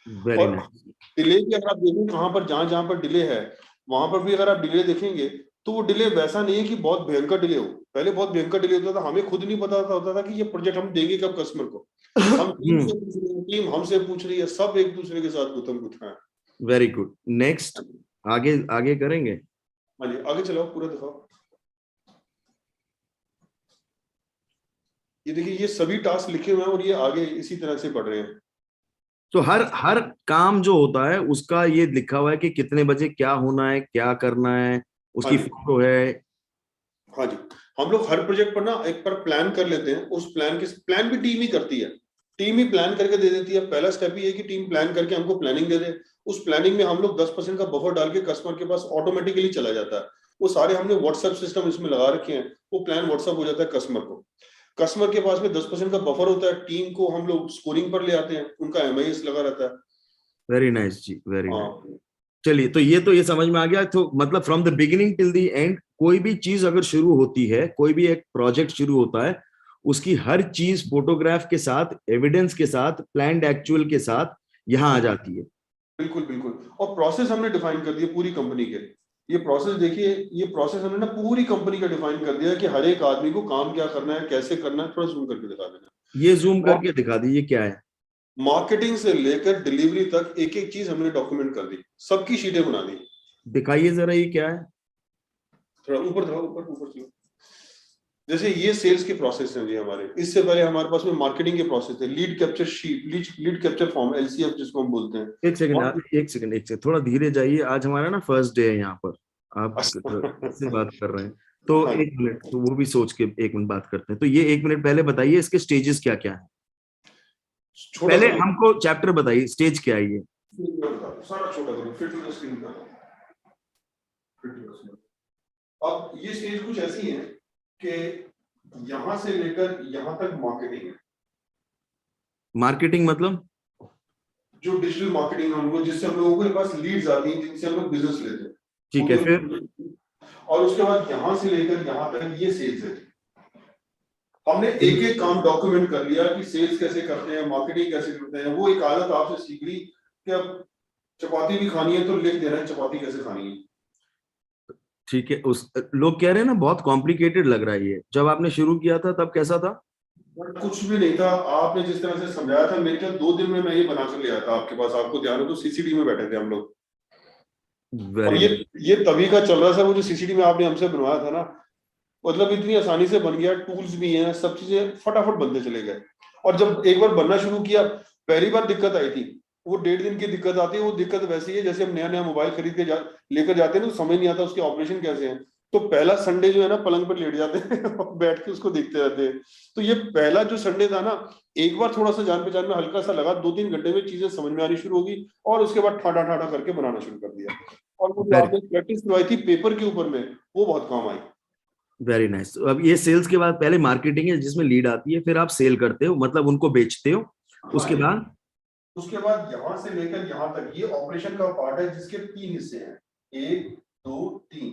वेरी और नाइस। डिले की अगर आप देखें कहाँ पर, जहां जहां पर डिले है वहां पर भी अगर आप डिले देखेंगे तो वो डिले वैसा नहीं है कि बहुत भयंकर डिले हो। पहले बहुत भयंकर डिले होता था, हमें खुद नहीं पता होता था कि ये प्रोजेक्ट हम देंगे कब कस्टमर को। हम टीम से पूछ रहे हैं, टीम हमसे पूछ रही है, सब एक दूसरे के साथ गुथम गुथा है। Very good. नेक्स्ट, आगे आगे करेंगे। हाँ जी, आगे चलाओ, पूरा दिखाओ। ये देखिए, ये सभी टास्क लिखे हुए हैं और ये आगे इसी तरह से बढ़ रहे हैं। तो हर काम जो होता है उसका ये लिखा हुआ है कि कितने बजे क्या होना है, क्या करना है, उसकी हाँ जी। फोटो है। हाँ जी, हम लोग हर प्रोजेक्ट पर ना एक पर प्लान कर लेते हैं। उस प्लान भी टीम ही करती है, टीम ही प्लान करके दे देती है। पहला स्टेप ये है कि टीम प्लान करके हमको प्लानिंग दे दे। उस प्लानिंग में हम लोग 10% का बफर डाल के कस्टमर के पास ऑटोमेटिकली चला जाता है। वो सारे हमने व्हाट्सएप सिस्टम इसमें लगा रखे हैं, वो प्लान व्हाट्सएप हो जाता है कस्टमर को। कस्टमर के पास में 10% का बफर होता है, टीम को हम लोग स्कोरिंग पर ले आते हैं, उनका MIS लगा रहता है। वेरी नाइस जी, वेरी नाइस। हाँ, चलिए, तो ये समझ में आ गया। तो मतलब from the beginning till the end कोई भी चीज अगर शुरू होती है, कोई भी एक प्रोजेक्ट शुरू होता है, उसकी हर चीज फोटोग्राफ के साथ, एविडेंस के साथ, प्लान्ड एक्चुअल के साथ यहाँ आ जाती है। बिल्कुल बिल्कुल। और प्रोसेस हमने डिफाइन कर दिया पूरी कंपनी के। ये प्रोसेस देखिए, ये प्रोसेस हमने ना पूरी कंपनी का डिफाइन कर दिया है कि हर एक आदमी को काम क्या करना है, कैसे करना है। थोड़ा जूम करके दिखा देना। ये जूम करके दिखा दीजिए क्या है। मार्केटिंग से लेकर डिलीवरी तक एक एक चीज हमने डॉक्यूमेंट कर दी, सबकी शीटें बना दी। दिखाइए जरा, ये क्या है। थोड़ा ऊपर जाओ, ऊपर चलो। जैसे ये सेल्स के प्रोसेस हैं जी हमारे। इससे पहले हमारे पास में मार्केटिंग के प्रोसेस थे, lead capture sheet, lead capture form, LCF जिसको हम बोलते हैं। एक सेकंड, थोड़ा धीरे जाइए। आज हमारा ना फर्स्ट डे है यहाँ पर, आप से बात कर रहे हैं, तो हाँ। 1 मिनट, तो वो भी सोच के 1 मिनट बात करते हैं। तो ये 1 मिनट पहले बताइए इसके स्टेजेस क्या क्या है। पहले हमको चैप्टर बताइए, स्टेज क्या है ये। सारा छोटा करो, फिर टू द स्क्रीन का। अब ये स्टेज कुछ ऐसी है कि यहां से लेकर यहां तक मार्केटिंग है। मार्केटिंग मतलब जो डिजिटल मार्केटिंग हम लोग, जिससे हम लोगों के पास लीड्स आती हैं, जिनसे हम लोग बिजनेस लेते हैं। ठीक है, फिर और उसके बाद यहां से लेकर यहां तक ये सेल्स है। हमने एक एक काम डॉक्यूमेंट कर लिया कि सेल्स कैसे करते हैं, मार्केटिंग कैसे करते हैं। वो एक आदत आपसे सीख ली कि अब चपाती भी खानी है तो लिख देना है चपाती कैसे खानी है। ठीक है। उस लोग कह रहे हैं ना बहुत कॉम्प्लिकेटेड लग रहा है ये। जब आपने शुरू किया था तब कैसा था? कुछ भी नहीं था। आपने जिस तरह से समझाया था, मेरे ख्याल 2 दिन में मैं ये बना कर ले आया था आपके पास। आपको ध्यान हो तो CCD में बैठे थे हम लोग। और ये तभी का चल रहा था। वो जो CCD में आपने हमसे बनवाया था ना, मतलब इतनी आसानी से बन गया, टूल्स भी हैं, सब चीजें फटाफट बनते चले गए। और जब एक बार बनना शुरू किया, पहली बार दिक्कत आई थी, वो 1.5 दिन की दिक्कत आती है। वो दिक्कत वैसी है जैसे हम नया नया मोबाइल खरीद के लेकर जाते हैं ना, तो समझ नहीं आता उसके ऑपरेशन कैसे हैं। तो पहला संडे जो है ना, पलंग पर लेट जाते हैं और बैठ के उसको देखते रहते हैं। तो ये पहला जो संडे था ना, एक बार थोड़ा सा जान पहचान में हल्का सा लगा, 2-3 घंटे में चीजें समझ में आनी शुरू होगी और उसके बाद ठाडा ठाडा करके बनाना शुरू कर दिया। और वो जो आपने प्रैक्टिस करवाई थी पेपर के ऊपर में, वो बहुत काम आई। Very nice. अब ये सेल्स के बाद पहले मार्केटिंग है जिसमें लीड आती है, फिर आप सेल करते हो, मतलब उनको बेचते हो। उसके बाद यहां से लेकर यहां तक ये ऑपरेशन का पार्ट है, जिसके 3 हिस्से हैं, 1 2 3।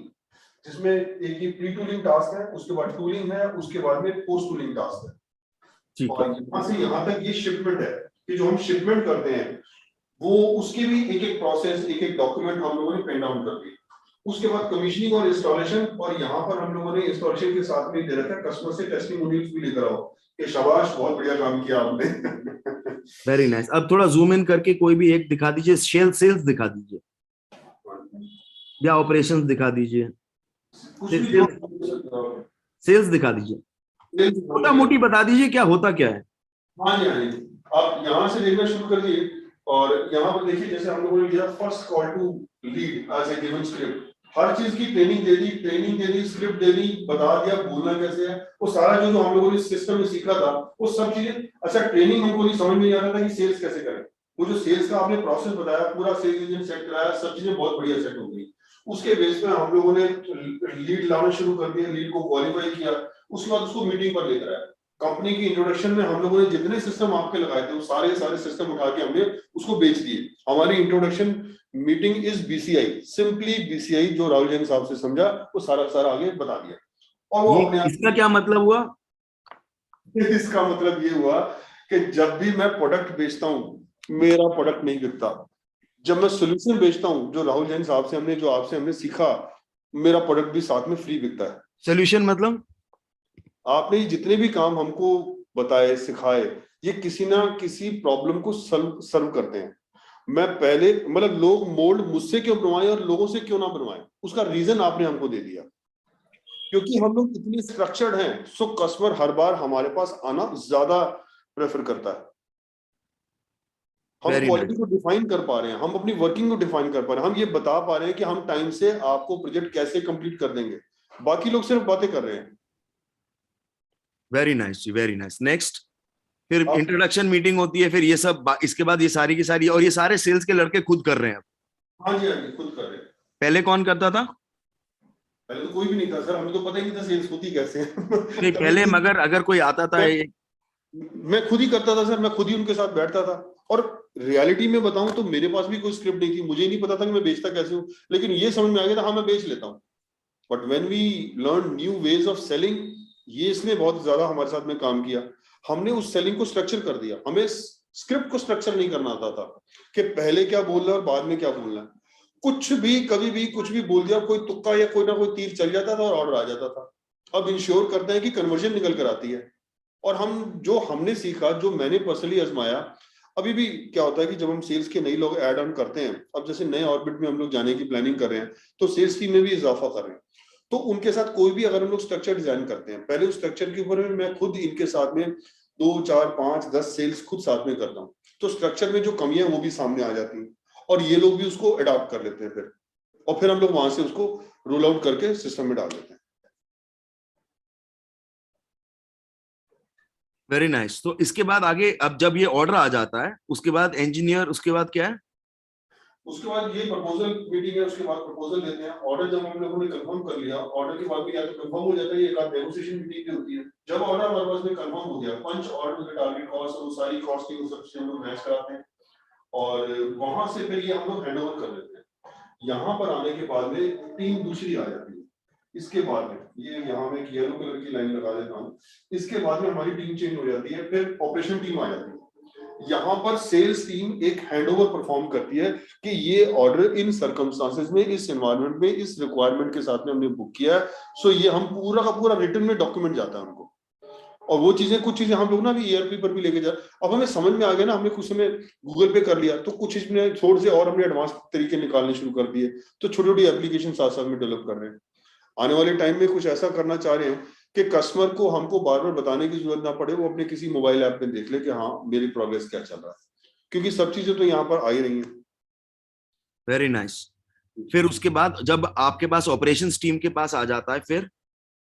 जिसमें एक ये प्री टूलिंग टास्क है, उसके बाद टूलिंग है, उसके बाद में पोस्ट टूलिंग टास्क है। ठीक है। और यहां से यहां तक ये शिपमेंट है कि जो हम शिपमेंट करते हैं, वो उसके भी एक एक प्रोसेस, एक एक डॉक्यूमेंट हम लोगों ने पेन डाउन कर दिया। उसके बाद कमीशनिंग और इंस्टॉलेशन, और यहाँ पर हम लोगों ने इंस्टॉलेशन के साथ में दे रखा है कस्टमर से टेस्टिमोनियल्स भी लेकर आओ कि शाबाश बहुत बढ़िया काम किया आपने। Very nice. अब थोड़ा जूम इन करके कोई भी एक दिखा दीजिए, सेल्स दिखा दीजिए। या ऑपरेशंस दिखा दीजिए, कुछ भी सेल्स दिखा दीजिए, मोटा मोटी बता दीजिए क्या होता क्या है। हाँ जी, हाँ जी, आप यहाँ से देखना शुरू कर दिए और यहाँ पर देखिए जैसे हम लोगों ने लिया first call to lead as a given script, हर चीज की ट्रेनिंग दे दी, स्क्रिप्ट दे दी, बता दिया बोलना कैसे है, वो सारा जो हम लोगों ने सिस्टम में सीखा था वो सब चीजें। अच्छा, ट्रेनिंग हमको नहीं समझ में आ रहा था कि सेल्स कैसे करें, वो जो सेल्स का आपने प्रोसेस बताया, पूरा सेल्स इंजन सेट कराया, सब चीजें बहुत बढ़िया सेट हो गई। उसके बेस पे हम लोगों ने लीड लाना शुरू कर दिया, लीड को क्वालिफाई किया, उसके बाद उसको मीटिंग पर लेकर आया। कंपनी की इंट्रोडक्शन में हम लोगों ने जितने सिस्टम आपके लगाए थे वो सारे सिस्टम उठा के हमने उसको बेच दिए। हमारी introduction meeting is BCI, simply BCI, जो राहुल जैन साहब से समझा वो सारा आगे बता दिया। और वो अपने इसका क्या मतलब हुआ? इसका मतलब ये हुआ कि जब भी मैं प्रोडक्ट बेचता हूं मेरा प्रोडक्ट नहीं बिकता, जब मैं सोल्यूशन बेचता हूं जो राहुल जैन साहब से जो आपसे हमने सीखा, मेरा प्रोडक्ट भी साथ में फ्री बिकता है। सोल्यूशन मतलब आपने जितने भी काम हमको बताए सिखाए, ये किसी ना किसी प्रॉब्लम को सर्व करते हैं। मैं पहले मतलब लोग मोल्ड मुझसे क्यों बनवाएं और लोगों से क्यों ना बनवाएं, उसका रीजन आपने हमको दे दिया। क्योंकि हम लोग इतने स्ट्रक्चर्ड हैं, सो कस्टमर हर बार हमारे पास आना ज्यादा प्रेफर करता है। हम क्वालिटी को डिफाइन कर पा रहे हैं, हम अपनी वर्किंग को डिफाइन कर पा रहे हैं, हम ये बता पा रहे हैं कि हम टाइम से आपको प्रोजेक्ट कैसे कंप्लीट कर देंगे, बाकी लोग सिर्फ बातें कर रहे हैं। वेरी नाइस जी, वेरी नाइस। नेक्स्ट, फिर इंट्रोडक्शन मीटिंग होती है, फिर ये सब, इसके बाद ये सारी की सारी, और ये सारे सेल्स के लड़के खुद कर रहे हैं? हाँ जी, हाँ जी, खुद कर रहे हैं। पहले कौन करता था? पहले तो कोई भी नहीं था सर, हमें तो पता ही नहीं था सेल्स होती कैसे है। नहीं, पहले मगर अगर कोई आता था मैं खुद ही करता था सर, मैं खुद ही उनके साथ बैठता था। और रियलिटी में बताऊं तो मेरे पास भी कोई स्क्रिप्ट नहीं थी, मुझे नहीं पता था कि मैं बेचता कैसे हूं, लेकिन ये समझ में आ गया था हाँ मैं बेच लेता हूं। But when we learn new ways of selling, ये इसने बहुत ज्यादा हमारे साथ में काम किया। हमने उस सेलिंग को स्ट्रक्चर कर दिया, हमें स्क्रिप्ट को स्ट्रक्चर नहीं करना आता था कि पहले क्या बोलना है और बाद में क्या बोलना है। कुछ भी कभी भी कुछ भी बोल दिया, कोई तुक्का या कोई ना कोई तीर चल जाता था और ऑर्डर आ जाता था। अब इंश्योर करते हैं कि कन्वर्जन निकल कर आती है। और हम जो हमने सीखा, जो मैंने पर्सनली आजमाया, अभी भी क्या होता है कि जब हम सेल्स के नए लोग ऐड ऑन करते हैं, अब जैसे नए ऑर्बिट में हम लोग जाने की प्लानिंग कर रहे हैं तो सेल्स टीम में भी इजाफा कर रहे हैं, तो उनके साथ कोई भी अगर हम लोग स्ट्रक्चर डिजाइन करते हैं, पहले उस स्ट्रक्चर के ऊपर मैं खुद इनके साथ में 2, 4, 5, 10 सेल्स खुद साथ में करता हूँ, तो स्ट्रक्चर में जो कमियां वो भी सामने आ जाती हैं और ये लोग भी उसको अडॉप्ट कर लेते हैं फिर, और फिर हम लोग वहां से उसको रोल आउट करके सिस्टम में डाल देते हैं। Very nice. तो इसके बाद आगे, अब जब ये ऑर्डर आ जाता है उसके बाद इंजीनियर, उसके बाद क्या है? उसके बाद ये प्रपोजल मीटिंग है, उसके बाद प्रपोजल देते हैं। ऑर्डर जब हम लोगों ने कंफर्म कर लिया, ऑर्डर के बाद भी या तो कंफर्म हो जाता है, एक आध नेगोशिएशन मीटिंग भी होती है। जब ऑर्डर हमारे पास में कंफर्म हो गया, पंच ऑर्डर के टारगेट कॉस्ट और सारी कॉस्टिंग उस सबसे हम लोग मैच कराते हैं और वहां से फिर ये हम लोग हैंडओवर कर लेते हैं। यहाँ पर आने के बाद में टीम दूसरी आ जाती है। इसके बाद में ये यहाँ में येलो कलर की लाइन लगा देता हूँ, इसके बाद में हमारी टीम चेंज हो जाती है, फिर ऑपरेशन टीम आ जाती है। यहाँ पर सेल्स टीम एक हैंडओवर परफॉर्म करती है कि ये ऑर्डर इन सर्कमस्टांसेस में, इस एनवायरनमेंट में, इस रिक्वायरमेंट के साथ में हमने बुक किया है, सो ये हम पूरा का पूरा रिटर्न में डॉक्यूमेंट जाता है हमको। और वो चीजें, कुछ चीजें हम लोग ना भी ERP पर भी लेके जा, अब हमें समझ में आ गया ना, हमने कुछ समय गूगल पे कर लिया, तो कुछ इसमें थोड़े से और हमने एडवांस तरीके निकालने शुरू कर दिए, तो छोटी छोटी एप्लीकेशन साथ साथ में डेवलप कर रहे हैं। आने वाले टाइम में कुछ ऐसा करना चाह रहे हैं कि कस्टमर को हमको बार बार बताने की जरूरत ना पड़े, वो अपने किसी मोबाइल ऐप पे देख ले कि हाँ मेरी प्रोग्रेस क्या चल रहा है, क्योंकि सब चीजें तो यहाँ पर आ ही रही हैं। Very nice. फिर उसके बाद जब आपके पास ऑपरेशंस टीम के पास आ जाता है, फिर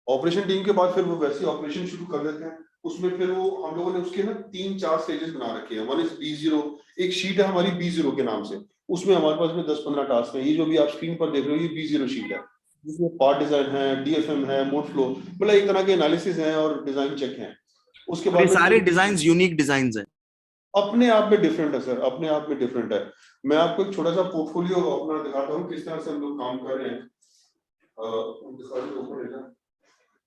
ऑपरेशन टीम के बाद फिर वो वैसे ऑपरेशन शुरू कर देते हैं। उसमें फिर वो हम लोगों ने उसके ना 3-4 स्टेजेस बना रखे हैं। 1 इज B0, एक शीट है हमारी B0 के नाम से, उसमें हमारे पास में 10-15 टास्क है। ये जो भी आप स्क्रीन पर देख रहे हो ये B0 शीट है, जिसमें पार्ट डिजाइन है, DFM है, मोड फ्लो, मतलब एक तरह के एनालिसिस हैं और डिजाइन चेक हैं। उसके बाद सारे डिजाइन्स यूनिक डिजाइन्स हैं, अपने आप में डिफरेंट है सर, अपने आप में डिफरेंट है। मैं आपको एक छोटा सा पोर्टफोलियो अपना दिखाता हूँ किस तरह से हम लोग काम कर रहे हैं।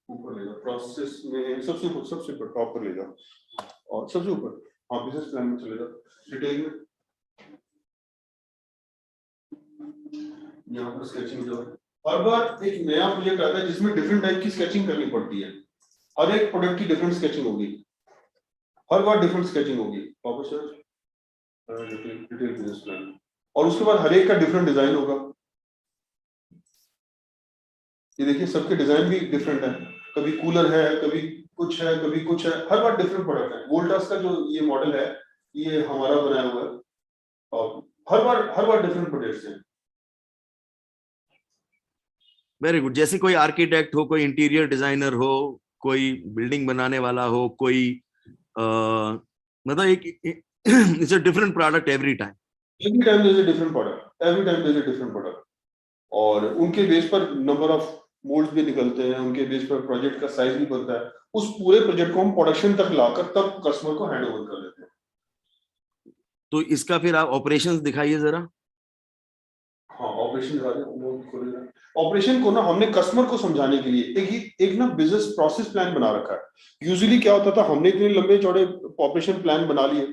ऊपर ले जाओ, प्रोसेस में सबसे ऊपर टॉप पर ले जाओ, और सबसे ऊपर हाँ बिजनेस प्लान में चले जाओ, डिटेल में यहाँ पर स्केचिंग जो है, हर बार एक नया प्रोजेक्ट आता है जिसमें डिफरेंट टाइप की स्केचिंग करनी पड़ती है। हर एक प्रोडक्ट की डिफरेंट स्केचिंग होगी, हर बार डिफरेंट स्केचिंग होगी। वापस डिटेल बिजनेस प्लान, और उसके बाद हर एक का डिफरेंट डिजाइन होगा। ये देखिए सबके डिजाइन भी डिफरेंट है, कभी कूलर है, कभी कुछ है, कभी कुछ है, हर बार डिफरेंट प्रोडक्ट है। वोल्टास का जो ये मॉडल है ये हमारा बनाया हुआ है और हर बार डिफरेंट प्रोडक्ट्स हैं। Very good. जैसे कोई आर्किटेक्ट हो, कोई इंटीरियर डिजाइनर हो, कोई बिल्डिंग बनाने वाला हो, कोई मतलब एक it's a different product every time. Every time there is a different product, every time there is a different product. और उनके बेस पर नंबर ऑफ मोल्ड्स भी निकलते हैं, उनके बेस पर प्रोजेक्ट का साइज भी बनता है। उस पूरे प्रोजेक्ट को हम प्रोडक्शन तक लाकर तब कस्टमर को हैंड ओवर कर देते हैं। तो इसका फिर आप ऑपरेशंस दिखाइए जरा। हाँ, ऑपरेशन को ना हमने कस्टमर को समझाने के लिए एक ना बिजनेस प्रोसेस प्लान बना रखा है। यूजुअली क्या होता था, हमने इतने लंबे चौड़े ऑपरेशन प्लान बना लिए,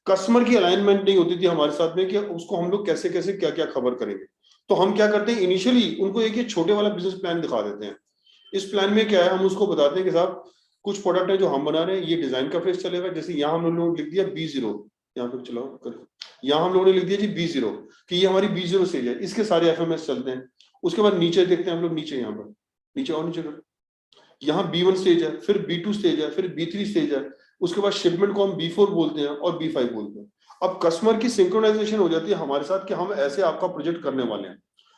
कस्टमर की अलाइनमेंट नहीं होती थी हमारे साथ में कि उसको हम लोग कैसे कैसे क्या क्या खबर करेंगे। तो हम क्या करते हैं, इनिशियली उनको एक छोटे वाला बिजनेस प्लान दिखा देते हैं। इस प्लान में क्या है, हम उसको बताते हैं कि साहब कुछ प्रोडक्ट है जो हम बना रहे हैं, ये डिजाइन का फेस चलेगा। जैसे यहाँ हम लोगों ने लिख दिया B0, यहाँ पे चलाओ, यहाँ हम लोगों ने लिख दिया जी B0 कि ये हमारी B0 स्टेज है, इसके सारे FMS चलते हैं। उसके बाद नीचे देखते हैं हम लोग, नीचे यहाँ पर नीचे और नीचे यहाँ B1 स्टेज है, फिर B2 स्टेज है, फिर B3 स्टेज है। उसके बाद शिपमेंट को हम B4 बोलते हैं और B5 बोलते हैं। अब कस्टमर की सिंक्रोनाइजेशन हो जाती है हमारे साथ कि हम ऐसे आपका प्रोजेक्ट करने वाले हैं,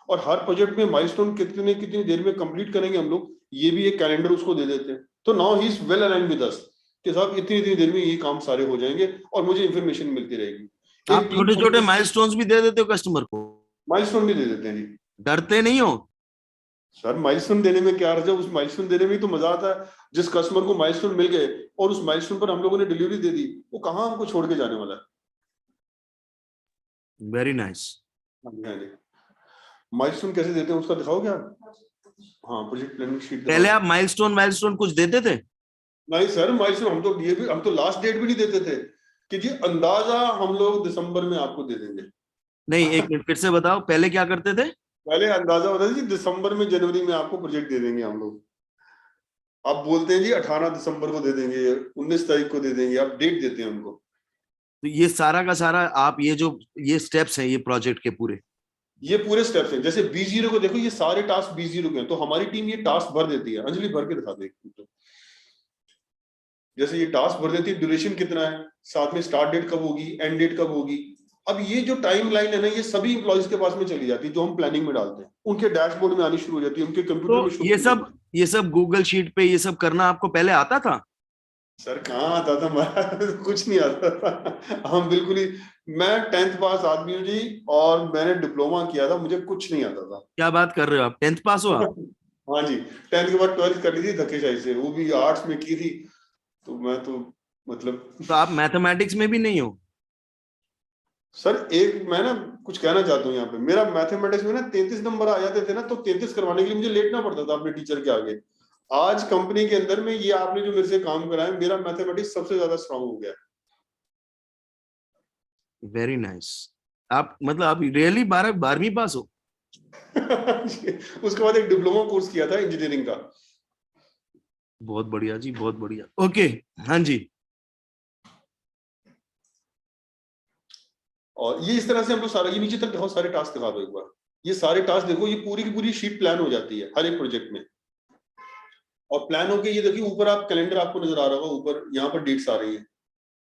और हर प्रोजेक्ट में माइलस्टोन कितनी देर में कंप्लीट करेंगे हम लोग, ये भी एक कैलेंडर उसको दे देते हैं। तो now he is well aligned with us कि साहब इतनी देर में ये काम सारे हो जाएंगे और मुझे इंफॉर्मेशन मिलती रहेगी। आप छोटे छोटे माइलस्टोन्स भी दे देते हो कस्टमर को? माइलस्टोन भी दे देते हैं जी। डरते नहीं हो? सर माइलस्टोन देने में क्या अर्ज है, उस माइलस्टोन देने में तो मजा आता है। जिस कस्टमर को माइलस्टोन मिल गए और उस माइलस्टोन पर हम लोगों ने डिलीवरी दे दी, वो कहाँ हमको छोड़ के जाने वाला है। Very nice. हाँ जी, माइलस्टोन कैसे देते हैं उसका दिखाओगे आप? हाँ, प्रोजेक्ट प्लानिंग शीट। पहले आप माइलस्टोन कुछ देते थे? नहीं सर, माइलस्टोन हम तो लास्ट डेट भी नहीं देते थे कि जी अंदाजा हम लोग दिसंबर में आपको दे देंगे। नहीं, एक मिनट फिर से बताओ, पहले क्या करते थे? पहले अंदाजा होता था जी दिसंबर में, जनवरी में आपको प्रोजेक्ट दे देंगे हम लोग। आप बोलते हैं जी 18 दिसंबर को दे देंगे, 19 तारीख को दे देंगे, आप डेट देते हैं उनको। तो ये सारा का सारा आप ये स्टेप्स हैं ये प्रोजेक्ट के पूरे? ये पूरे स्टेप्स हैं। जैसे B0 को देखो, ये सारे टास्क B0 के हैं, तो हमारी टीम ये टास्क भर देती है। अंजलि भर के दिखा दे। जैसे ये टास्क भर देती है, ड्यूरेशन कितना है, साथ में स्टार्ट डेट कब होगी, एंड डेट कब होगी। अब ये जो टाइम लाइन है ना, ये सभी इंप्लॉइज के पास में चली जाती है, जो हम प्लानिंग में डालते हैं। उनके डैशबोर्ड में आनी शुरू हो जाती है, उनके कंप्यूटर में शुरू। ये सब गूगल शीट पे ये सब करना आपको पहले आता था? सर कहाँ आता था, कुछ नहीं आता था। हम बिल्कुल ही, मैं 10th पास आदमी हूँ जी, और मैंने डिप्लोमा किया था, मुझे कुछ नहीं आता था। क्या बात कर रहे हो, आप 10th पास हो आप? हाँ जी, 10th के बाद 12th कर ली थी धक्केशाही से, वो भी आर्ट्स में की थी। तो मैं तो मतलब, तो आप मैथमेटिक्स में भी नहीं हो? सर एक मैं ना कुछ कहना चाहता हूँ यहाँ पे, मेरा मैथमेटिक्स में ना 33 नंबर आ जाते थे ना, तो 33 करवाने के लिए मुझे लेटना पड़ता था अपने टीचर के आगे। आज कंपनी के अंदर में ये आपने जो मेरे से काम कराया, मेरा मैथमेटिक्स सबसे ज्यादा स्ट्रांग हो गया। Very nice. आप मतलब आप रियली 12वीं पास हो? उसके बाद एक डिप्लोमा कोर्स किया था इंजीनियरिंग का। बहुत बढ़िया जी, बहुत बढ़िया। ओके, हाँ जी। और ये इस तरह से हम लोग सारा, ये नीचे तक दिखाओ, सारे टास्क दिखा दो एक बार। ये सारे टास्क देखो, ये पूरी की पूरी शीट प्लान हो जाती है हर एक प्रोजेक्ट में। और प्लान होके ये देखिए ऊपर आप कैलेंडर आपको नजर आ रहा होगा, ऊपर यहाँ पर डेट्स आ रही है,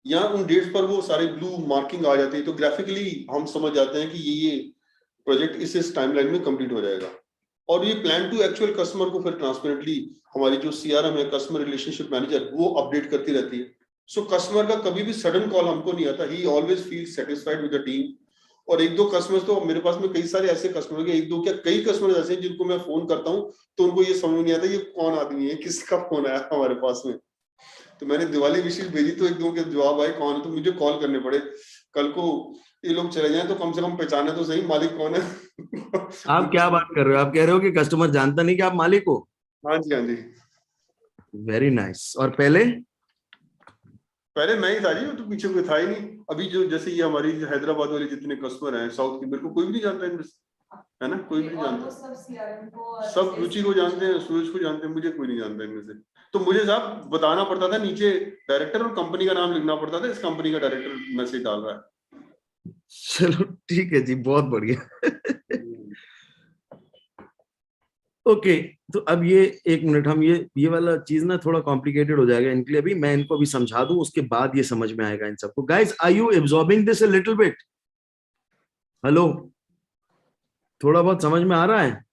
यहाँ उन डेट्स पर वो सारे ब्लू मार्किंग आ जाती है। तो ग्राफिकली हम समझ जाते हैं कि ये प्रोजेक्ट इस टाइमलाइन में कंप्लीट हो जाएगा। और ये प्लान टू एक्चुअल कस्टमर को फिर ट्रांसपेरेंटली हमारी जो CRM है, कस्टमर रिलेशनशिप मैनेजर, वो अपडेट करती रहती है। सो कस्टमर का कभी भी सडन कॉल हमको नहीं आता, ही always feel satisfied with the team. और एक दो कस्टमर्स तो मेरे पास में कई सारे ऐसे कस्टमर के, एक दो क्या कई कस्टमर ऐसे हैं जिनको मैं फोन करता हूँ तो उनको ये समझ नहीं आता ये कौन आदमी है, किसका फोन आया हमारे पास में। तो मैंने दिवाली विशेष भेजी तो एक दो के जवाब आए कौन है, तो मुझे कॉल करने पड़े। कल को ये लोग चले जाएं तो कम से कम पहचाने तो सही मालिक कौन है। आप क्या बात कर रहे हो? आप कह रहे हो कि कस्टमर जानता नहीं कि आप मालिक हो? हाँ जी, हाँ जी। Very nice. और पहले मैं ही था जी, तो पीछे कोई था ही नहीं। अभी जो जैसे ये हमारी हैदराबाद वाले जितने कस्टमर हैं साउथ के, मेरे को कोई भी नहीं जानता है ना, कोई भी नहीं जानता। सब रुचि को जानते हैं, सूरज को जानते हैं, मुझे कोई नहीं जानता इनमें से। तो मुझे साहब बताना पड़ता था, नीचे डायरेक्टर और कंपनी का नाम लिखना पड़ता था, इस कंपनी का डायरेक्टर मैसेज डाल रहा है। चलो ठीक है जी, बहुत बढ़िया। ओके तो अब ये एक मिनट, हम ये वाला चीज ना थोड़ा कॉम्प्लिकेटेड हो जाएगा इनके लिए। अभी मैं इनको अभी समझा दूं, उसके बाद ये समझ में आएगा इन सबको। Guys, are you absorbing this a little bit? Hello, थोड़ा बहुत समझ में आ रहा है?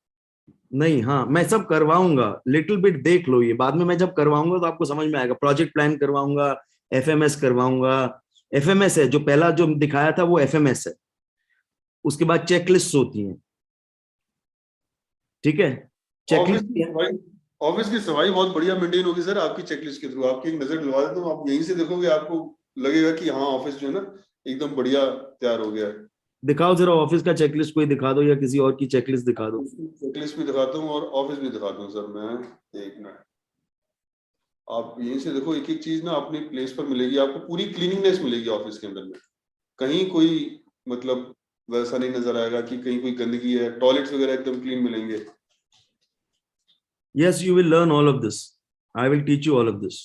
नहीं? हाँ, मैं सब करवाऊंगा, लिटिल बिट देख लो, ये बाद में मैं जब करवाऊंगा तो आपको समझ में आएगा। प्रोजेक्ट प्लान करवाऊंगा, एफएमएस करवाऊंगा। एफएमएस है जो पहला जो दिखाया था, वो एफएमएस है। उसके बाद चेकलिस्ट होती हैं, ठीक है? चेकलिस्ट ऑब्वियसली सफाई बहुत बढ़िया मेंटेन होगी सर आपकी चेकलिस्ट के थ्रू। आपकी एक नजर डलवा देता हूँ, आप यहीं से देखोगे, आपको लगेगा कि हाँ ऑफिस जो है ना एकदम बढ़िया तैयार हो गया है। दिखाओ जरा ऑफिस का चेकलिस्ट कोई दिखा दो, या किसी और की चेकलिस्ट दिखा दो। चेकलिस्ट भी दिखाता हूँ और ऑफिस भी दिखाता हूँ सर मैं। एक मिनट, आप यहीं से देखो, एक एक चीज ना अपनी प्लेस पर मिलेगी आपको, पूरी क्लीनिंगनेस मिलेगी ऑफिस के अंदर में। कहीं कोई मतलब वैसा नहीं नजर आएगा कि कहीं कोई गंदगी है। टॉयलेट्स वगैरह एकदम क्लीन मिलेंगे। Yes, you will learn all of this. I will teach you all of this.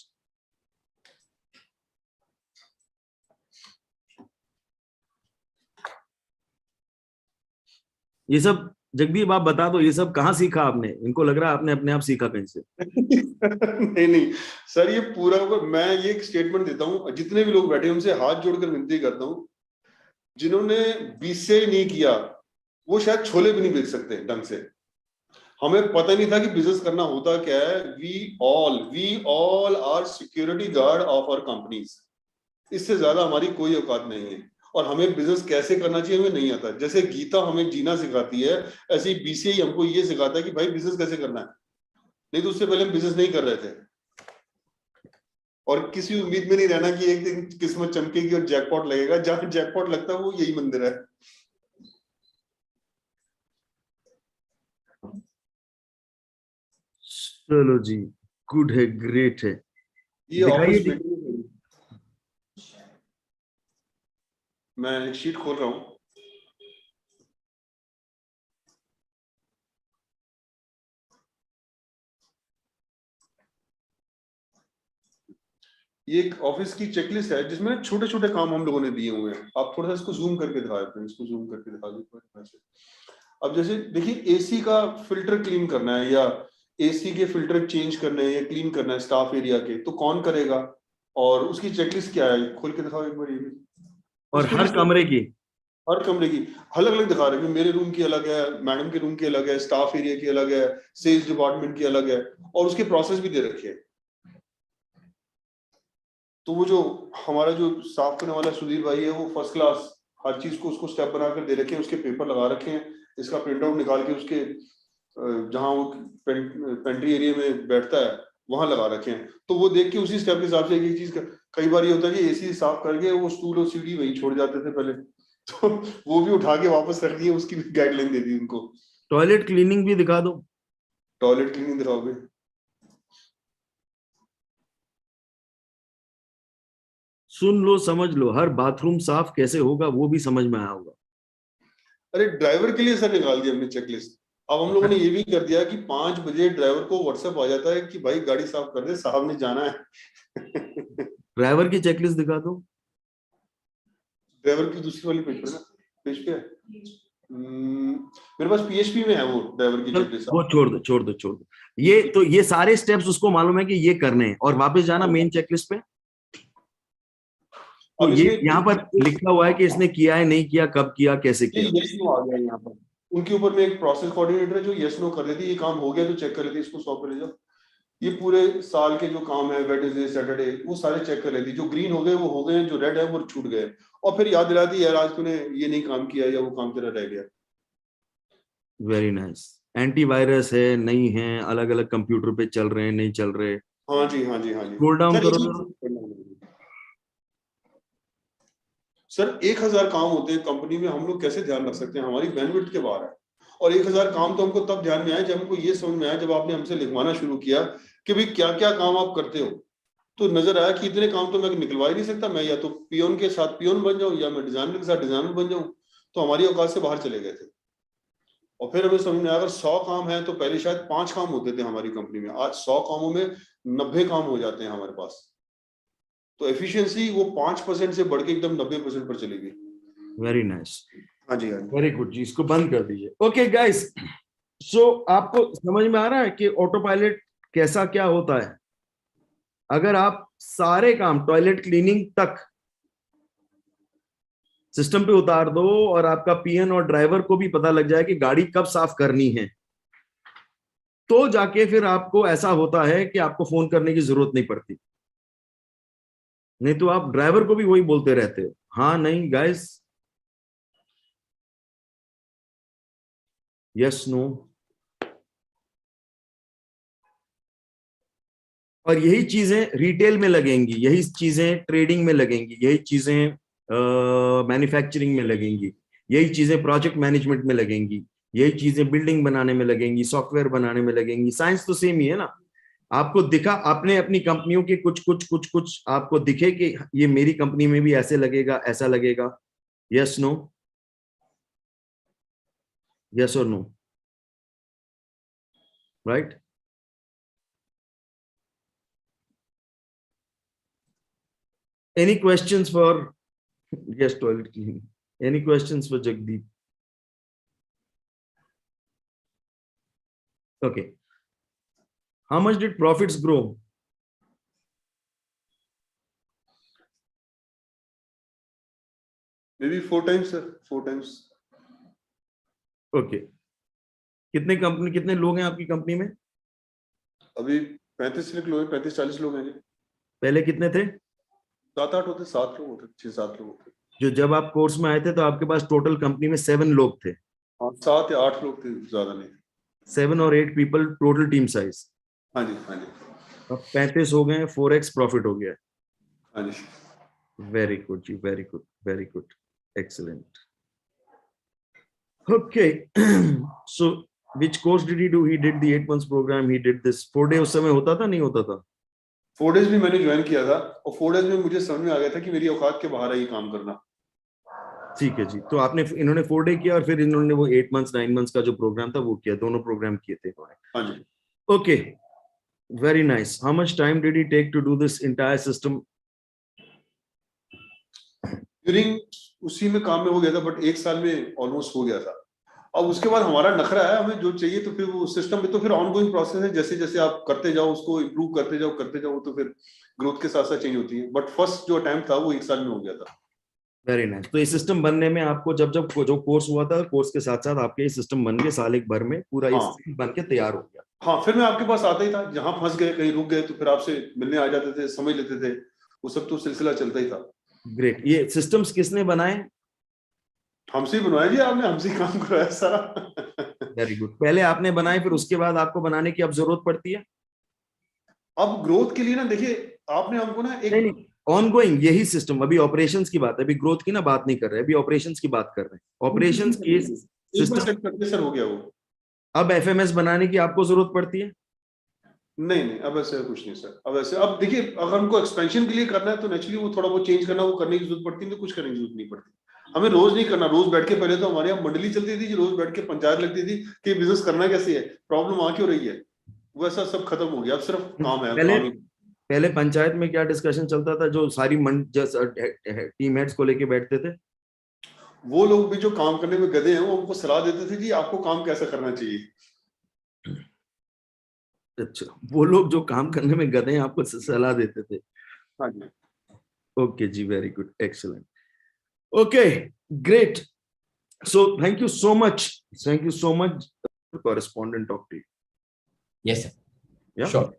ये सब जगदीप आप बता दो, ये सब कहाँ सीखा आपने? इनको लग रहा है आपने अपने आप सीखा कहीं से। नहीं सर, ये पूरा मैं ये एक स्टेटमेंट देता हूँ, जितने भी लोग बैठे हैं उनसे हाथ जोड़कर विनती करता हूँ, जिन्होंने बीसीए नहीं किया वो शायद छोले भी नहीं बेच सकते ढंग से। हमें पता नहीं था कि बिजनेस करना होता क्या है। We all are security guard of our companies. इससे ज्यादा हमारी कोई औकात नहीं है। और हमें बिजनेस कैसे करना चाहिए हमें नहीं आता। जैसे गीता हमें जीना सिखाती है, ऐसे ही बीसीए हमको ये सिखाता है कि भाई बिजनेस कैसे करना है। नहीं तो उससे पहले हम बिजनेस नहीं कर रहे थे। और किसी उम्मीद में नहीं रहना कि एक दिन किस्मत चमकेगी और जैकपॉट लगेगा। जहां जैकपॉट लगता है वो यही मंदिर है। चलो जी, गुड है, ग्रेट है। ये दिखाइए ऑफिस मीटिंग, मैं एक शीट खोल रहा हूं। ये एक ऑफिस की चेकलिस्ट है जिसमें छोटे छोटे काम हम लोगों ने दिए हुए हैं। आप थोड़ा सा इसको जूम करके दिखा देते हैं, इसको जूम करके दिखा दीजिए। अब जैसे देखिए, एसी का फिल्टर क्लीन करना है या एसी के फिल्टर चेंज करने हैं या क्लीन करना है स्टाफ एरिया के, तो कौन करेगा और उसकी चेकलिस्ट क्या है? खोल के दिखाओ एक बार ये भी। और हर कमरे की अलग अलग दिखा रहे हैं। मेरे रूम की अलग है, मैडम के रूम की अलग है, स्टाफ एरिया की अलग है, सेल्स डिपार्टमेंट की अलग है, और उसके प्रोसेस भी दे रखे हैं। तो वो जो हमारा जो साफ करने वाला सुधीर भाई है, वो फर्स्ट क्लास हर चीज को उसको स्टेप बनाकर दे रखे हैं, उसके पेपर लगा रखे हैं। इसका प्रिंट आउट निकाल के उसके जहां वो पेंट्री एरिया में बैठता है वहां लगा रखे हैं। तो वो देख के उसी स्टेप के हिसाब से एक चीज का, कई बार ये होता है कि एसी साफ करके वो स्टूल और सीढ़ी वहीं छोड़ जाते थे पहले, तो वो भी उठा के वापस रख दिए, उसकी भी गाइडलाइन दे दी उनको। टॉयलेट क्लीनिंग भी दिखा दो। टॉयलेट क्लीनिंग दिखाओगे? सुन लो, समझ लो, हर बाथरूम साफ कैसे होगा वो भी समझ में आया होगा। अरे ड्राइवर के लिए सर निकाल दिया हमने चेकलिस्ट। अब हम लोगों ने ये भी कर दिया कि 5 बजे ड्राइवर को व्हाट्सएप आ जाता है कि भाई गाड़ी साफ कर दे, साहब ने जाना है। ड्राइवर की चेकलिस्ट दिखा दो। ड्राइवर की दूसरी वाली पेज पर ना, पेज पे है। मेरे पास पीएचपी में है वो ड्राइवर की चेकलिस्ट। वो छोड़ दो। ये तो ये सारे स्टेप्स उसको मालूम है कि ये करने हैं, और वापस जाना मेन चेकलिस्ट पे। तो ये यहाँ पर लिखा हुआ है कि इसने किया है, नहीं किया, कब किया, कैसे किया। यस नो आ गया यहाँ पर। उनके ऊपर में एक प्रोसेस कोऑर्डिनेटर है जो यस नो कर लेती है, ये काम हो गया तो चेक कर लेती है, इसको सॉल्व कर ले जाओ। ये पूरे साल के जो काम है, वेडनेसडे सैटरडे, वो सारे चेक कर लेती है। जो ग्रीन हो गए वो हो गए, जो रेड है वो छूट गए, और फिर याद दिलाती यार आज तूने ये नहीं काम किया या वो काम तेरा रह गया। Very nice. एंटीवायरस है, नहीं है, अलग अलग कंप्यूटर पे चल रहे हैं, नहीं चल रहे। हाँ जी। स्क्रॉल डाउन करो सर। 1000 काम होते हैं कंपनी में, हम लोग कैसे ध्यान रख सकते हैं? हमारी बैंडविड्थ के बाहर है। और 1000 काम तो हमको तब ध्यान में आया जब हमको ये समझ में आया, जब आपने हमसे लिखवाना शुरू किया कि भाई क्या क्या काम आप करते हो। तो नजर आया कि इतने काम तो मैं निकलवा ही नहीं सकता। मैं या तो पियोन के साथ पियोन बन जाऊं या मैं डिजाइनर के साथ डिजाइनर बन जाऊं। तो हमारी औकात से बाहर चले गए थे। और फिर हमें समझ में आया अगर 100 काम है तो पहले शायद 5 काम होते थे हमारी कंपनी में, आज 100 कामों में 90 काम हो जाते हैं हमारे पास। तो एफिशिएंसी वो 5% से बढ़ के एकदम 90% पर चली गई। Very nice. हाँ जी। वेरी गुड जी, इसको बंद कर दीजिए। ओके गाइस, सो आपको समझ में आ रहा है कि ऑटो पायलट कैसा क्या होता है? अगर आप सारे काम टॉयलेट क्लीनिंग तक सिस्टम पे उतार दो और आपका पीएन और ड्राइवर को भी पता लग जाए कि गाड़ी कब साफ करनी है, तो जाके फिर आपको ऐसा होता है कि आपको फोन करने की जरूरत नहीं पड़ती। नहीं तो आप ड्राइवर को भी वही बोलते रहते हो, हाँ नहीं गाइस, यस नो। और यही चीजें रिटेल में लगेंगी, यही चीजें ट्रेडिंग में लगेंगी, यही चीजें मैन्युफैक्चरिंग में लगेंगी, यही चीजें प्रोजेक्ट मैनेजमेंट में लगेंगी, यही चीजें बिल्डिंग बनाने में लगेंगी, सॉफ्टवेयर बनाने में लगेंगी। साइंस तो सेम ही है ना। आपको दिखा, आपने अपनी कंपनियों के कुछ आपको दिखे कि ये मेरी कंपनी में भी ऐसे लगेगा, ऐसा लगेगा, यस नो, यस और no, right? Any questions for, yes, toilet cleaning? Any questions for Jagdeep? Okay. How much did profits grow? Maybe 4 times, sir. 4 times. Okay. कितने लोग हैं आपकी कंपनी में? अभी 35 लोग, 35-40 लोग हैं जी। पहले कितने थे? 7-8 होते, 7 लोग होते, 6-7 लोग होते। जो जब आप कोर्स में आए थे तो आपके पास टोटल कंपनी में 7 लोग थे? हाँ, 7 या 8 लोग थे, ज्यादा नहीं। 7 और 8 पीपल टोटल टीम साइज। हाँ जी, हाँ जी। अब 35 हो गए, 4x प्रॉफिट हो गया। हाँ जी। वेरी गुड जी, very good, very good, excellent. Okay. So which course did he do? He did the 8 months program. He did this 4 day. उस समय होता था, नहीं होता था? 4 डेज भी मैंने ज्वाइन किया था और 4 डेज में मुझे समझ में आ गया था कि मेरी औकात के बाहर है ये काम करना। ठीक है जी। तो आपने, इन्होंने 4 डे किया और फिर इन्होंने वो 8 मंथ्स 9 मंथ्स का जो प्रोग्राम था वो किया, दोनों प्रोग्राम किए थे। हाँ जी। Okay, very nice. How much time did he take to do this entire system? During उसी में काम में हो गया था, बट 1 साल में ऑलमोस्ट हो गया था। अब उसके बाद हमारा नखरा है, हमें जो चाहिए तो फिर वो सिस्टम में, तो फिर ऑनगोइंग प्रोसेस है, जैसे जैसे आप करते जाओ उसको इम्प्रूव करते जाओ तो फिर ग्रोथ के साथ साथ चेंज होती है। बट फर्स्ट जो अटेम्प्ट था वो 1 साल में हो गया था। Very nice. तो ये सिस्टम बनने में आपको जब जो कोर्स हुआ था, कोर्स के साथ साथ आपके ये सिस्टम बन गए, साल एक भर में पूरा ये सिस्टम बन के तैयार हो गया? हाँ, फिर मैं आपके पास आता ही था, जहां फंस गए कहीं रुक गए तो फिर आपसे मिलने आ जाते थे, समझ लेते थे, वो सब तो सिलसिला चलता ही था। ग्रेट। ये सिस्टम्स किसने बनाए? हमसे ही बनवाया जी, आपने हमसे ही काम कराया सारा। Very good. पहले आपने बनाए, फिर उसके बाद आपको बनाने की अब जरूरत पड़ती है? अब ग्रोथ के लिए ना, देखिए आपने हमको ना एक नहीं, ऑनगोइंग यही सिस्टम, अभी ऑपरेशंस की बात है, अभी ग्रोथ की ना बात नहीं कर रहे, अभी ऑपरेशंस की बात कर रहे हैं। ऑपरेशंस की सिस्टम सर हो गया वो। अब एफएमएस बनाने की आपको जरूरत पड़ती है? नहीं, अब ऐसे कुछ नहीं सर। अब ऐसे, अब देखिए अगर हमको एक्सपेंशन के लिए करना है तो नेचुरली वो थोड़ा बहुत चेंज करना, वो करने की जरूरत पड़ती है, तो कुछ करने की जरूरत नहीं पड़ती। हमें रोज नहीं करना, रोज बैठ के, पहले तो हमारे यहाँ मंडली चलती थी, रोज बैठ के पंचायत लगती थी कि बिजनेस करना कैसे है, प्रॉब्लम वहां क्यों रही है, वो ऐसा सब खत्म हो गया। अब सिर्फ काम है। पहले पंचायत में क्या डिस्कशन चलता था, जो सारी टीम हेड्स को लेके बैठते थे? वो लोग भी जो काम करने में गधे हैं, वो हमको सलाह देते थे जी आपको काम कैसा करना चाहिए। अच्छा, वो लोग जो काम करने में गधे हैं आपको सलाह देते थे? हाँ जी। ओके जी, very good, excellent. Okay, great. So thank you so much. Thank you so much. Correspondent talk to you. Yes sir. Yeah. Sure.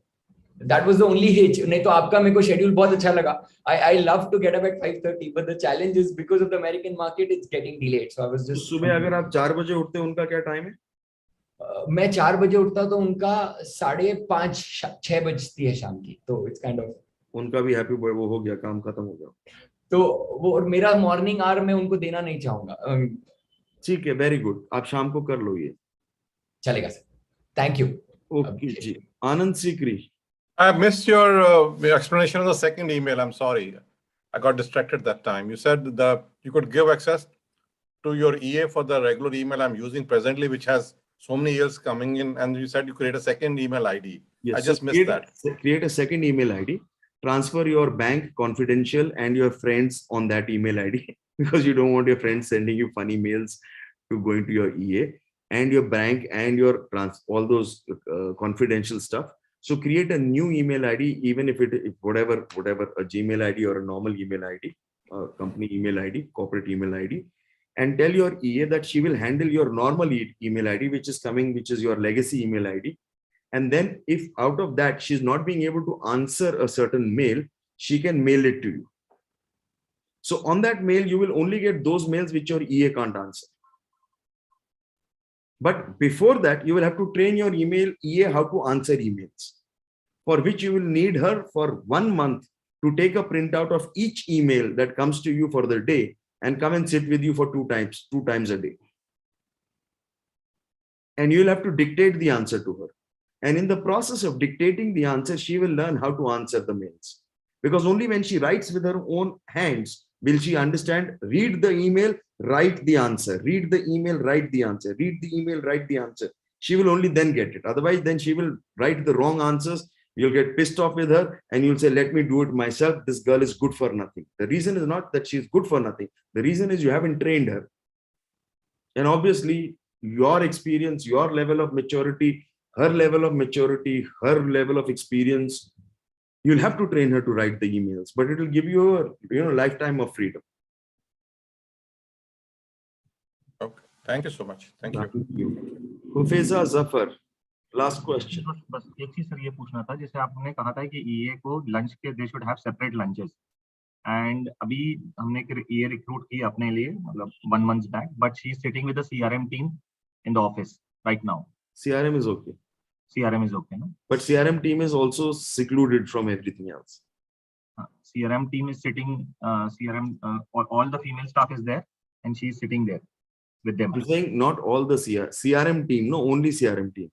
That was the only hitch. नहीं तो आपका मेरे को schedule बहुत अच्छा लगा. I love to get up at 5:30, but the challenge is because of the American market, it's getting delayed. So I was just. सुबह अगर आप 4 बजे उठते हैं, उनका क्या टाइम है? मैं 4 बजे उठता तो उनका 5:30 6 बजती है शाम की, तो it's kind of. उनका भी हैप्पी वो हो गया, काम खत्म हो गया। तो वो मेरा मॉर्निंग आवर में उनको देना नहीं चाहूंगा। ठीक है, वेरी गुड, आप शाम को कर लो ये। चलेगा सर, थैंक यू। ओके जी, Anand Sikri. I missed your explanation of the second email. I'm sorry, I got distracted that time. You said that you could give access to your EA for the regular email I'm using presently, which has so many emails coming in, and you said you create a second email ID. Yes, I just missed that. Create a second email ID. Transfer your bank confidential and your friends on that email ID because you don't want your friends sending you funny mails to go into your EA. and your bank and your all those confidential stuff. So create a new email ID, even if whatever a Gmail ID or a normal email ID, company email ID, corporate email ID, and tell your EA that she will handle your normal email ID, which is your legacy email ID. And then if out of that she's not being able to answer a certain mail, she can mail it to you. So on that mail, you will only get those mails which your EA can't answer. But before that, you will have to train your EA how to answer emails, for which you will need her for 1 month to take a printout of each email that comes to you for the day and come and sit with you for two times a day. And you'll have to dictate the answer to her. And in the process of dictating the answer, she will learn how to answer the mails. Because only when she writes with her own hands will she understand, read the email, write the answer, read the email, write the answer, read the email, write the answer. She will only then get it. Otherwise, then she will write the wrong answers. You'll get pissed off with her and you'll say, let me do it myself. This girl is good for nothing. The reason is not that she's good for nothing. The reason is you haven't trained her. And obviously, your experience, your level of maturity, her level of maturity, her level of experience, you'll have to train her to write the emails, but it will give you a lifetime of freedom. Okay. Thank you so much. Thank you. Hufeza Zafar, last question. बस एक चीज सर ये पूछना था, जैसे आपने कहा था कि EA को लंच के they should have separate lunches, and अभी हमने एक EA रिक्रूट की अपने लिए, मतलब 1 month back, but she is sitting with the CRM team in the office right now. CRM is okay. CRM is okay, no? But CRM team is also secluded from everything else. CRM team is sitting, all the female staff is there and she is sitting there with them. I'm saying not all the CRM team, no, only CRM team.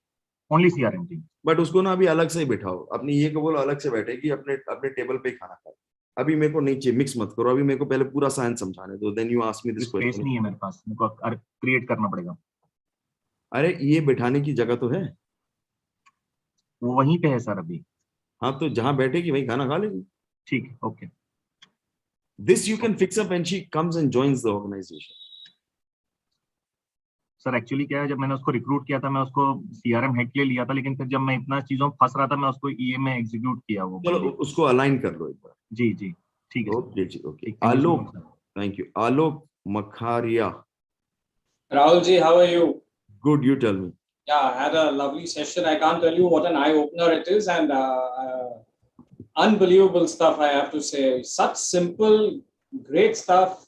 Only CRM team. But उसको ना अभी अलग से बिठाओ, अपनी ये को बोलो अलग से बैठे कि अपने टेबल पे खाना खाओ. अभी मेरे को नहीं चाहिए, मिक्स मत करो, अभी मेरे को पहले पूरा साइंस समझाने दो, then you ask me this question. Space नहीं है मेरे पास, मेरे को क्रिएट करना पड़ेगा. अरे ये बिठाने की जगह तो है, वो वहीं पे है सर अभी. हाँ तो जहाँ बैठेगी वहीं खाना खा लेगी. ठीक है, okay. This you can fix up when she comes and joins the organization. Sir actually क्या है, जब मैंने उसको रिक्रूट किया था मैं उसको CRM हेड के लिए लिया था, लेकिन फिर जब मैं इतना चीजों फंस रहा था मैं उसको EA में एग्जीक्यूट किया. वो चलो उसको अलाइन कर लो एक बार. जी जी ठीक है. ओके जी, okay. Alok, thank you. Alok Makharia. Rahul ji, how are you? Good, you tell me. Yeah, I had a lovely session. I can't tell you what an eye-opener it is, and unbelievable stuff, I have to say. Such simple, great stuff.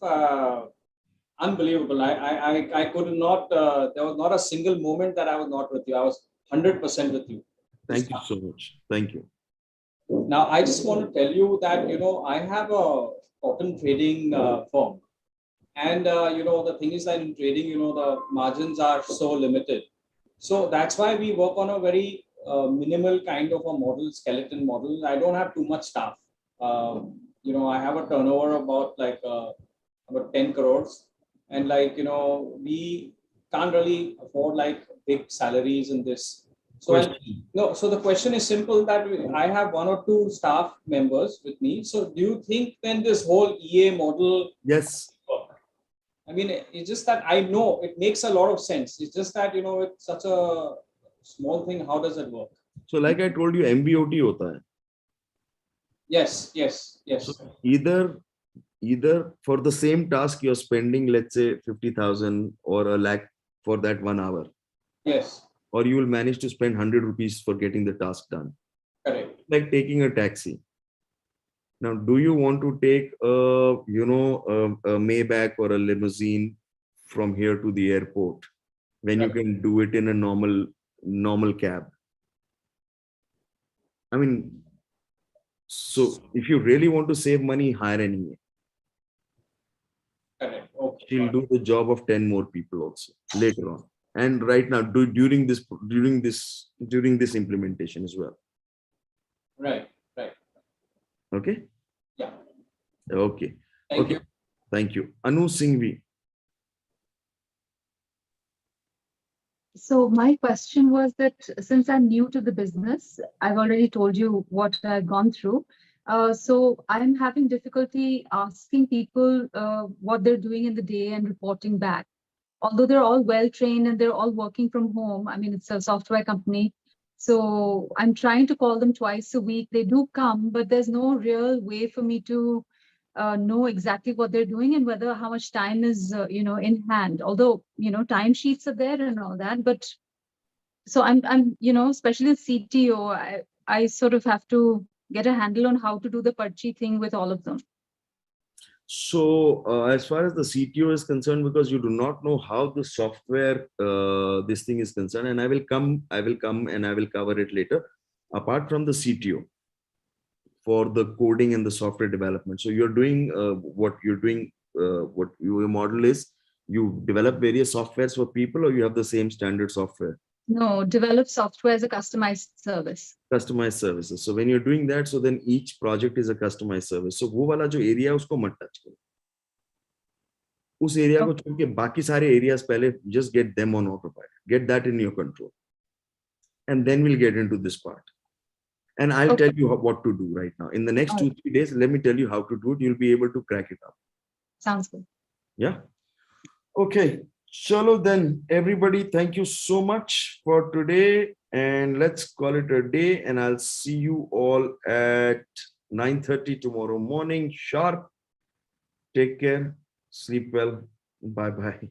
Unbelievable. I could not, there was not a single moment that I was not with you. I was 100% with you. Thank you so much. Thank you. Now, I just want to tell you that, I have a cotton trading firm. And, the thing is that in trading, the margins are so limited. So that's why we work on a very minimal kind of a model, skeleton model. I don't have too much staff. I have a turnover about about 10 crores. And we can't really afford big salaries in this. So so the question is simple, that I have 1 or 2 staff members with me. So do you think then this whole EA model? Yes. I mean, it's just that I know it makes a lot of sense. It's just that, it's such a small thing. How does it work? So like I told you, MBOT hota hai. Yes. So either for the same task you're spending, let's say 50,000 or a lakh for that 1 hour. Yes. Or you will manage to spend 100 rupees for getting the task done. Correct. Like taking a taxi. Now, do you want to take a Maybach or a limousine from here to the airport when you can do it in a normal cab? I mean, so if you really want to save money, hire an EA. Correct. Okay. She'll do the job of 10 more people also later on. And right now, during this implementation as well. Right. Okay. Yeah. Okay. Thank you. Thank you. Anu Singhvi. So my question was that since I'm new to the business, I've already told you what I've gone through. So I'm having difficulty asking people what they're doing in the day and reporting back. although they're all well trained and they're all working from home. I mean, it's a software company. So I'm trying to call them twice a week. They do come, but there's no real way for me to know exactly what they're doing and whether how much time is, in hand. Although, timesheets are there and all that, but so I'm, especially the CTO, I sort of have to get a handle on how to do the Parchi thing with all of them. So as far as the CTO is concerned, because you do not know how the software this thing is concerned, and I will come and I will cover it later. Apart from the CTO, for the coding and the software development, so you're doing what your model is. You develop various softwares for people, or you have the same standard software? No, develop software as a customized service. Customized services. So when you're doing that, so then each project is a customized service. So वो वाला जो area है उसको मत touch करो. उस area को छोड़ के बाकी सारे areas पहले just get them on autopilot. Get that in your control. And then we'll get into this part. And I'll tell you what to do right now. In the next 2-3 days, let me tell you how to do it. You'll be able to crack it up. Sounds good. Yeah. Okay. Chalo then, everybody, thank you so much for today, and let's call it a day, and I'll see you all at 9:30 tomorrow morning sharp. Take care, sleep well, bye bye.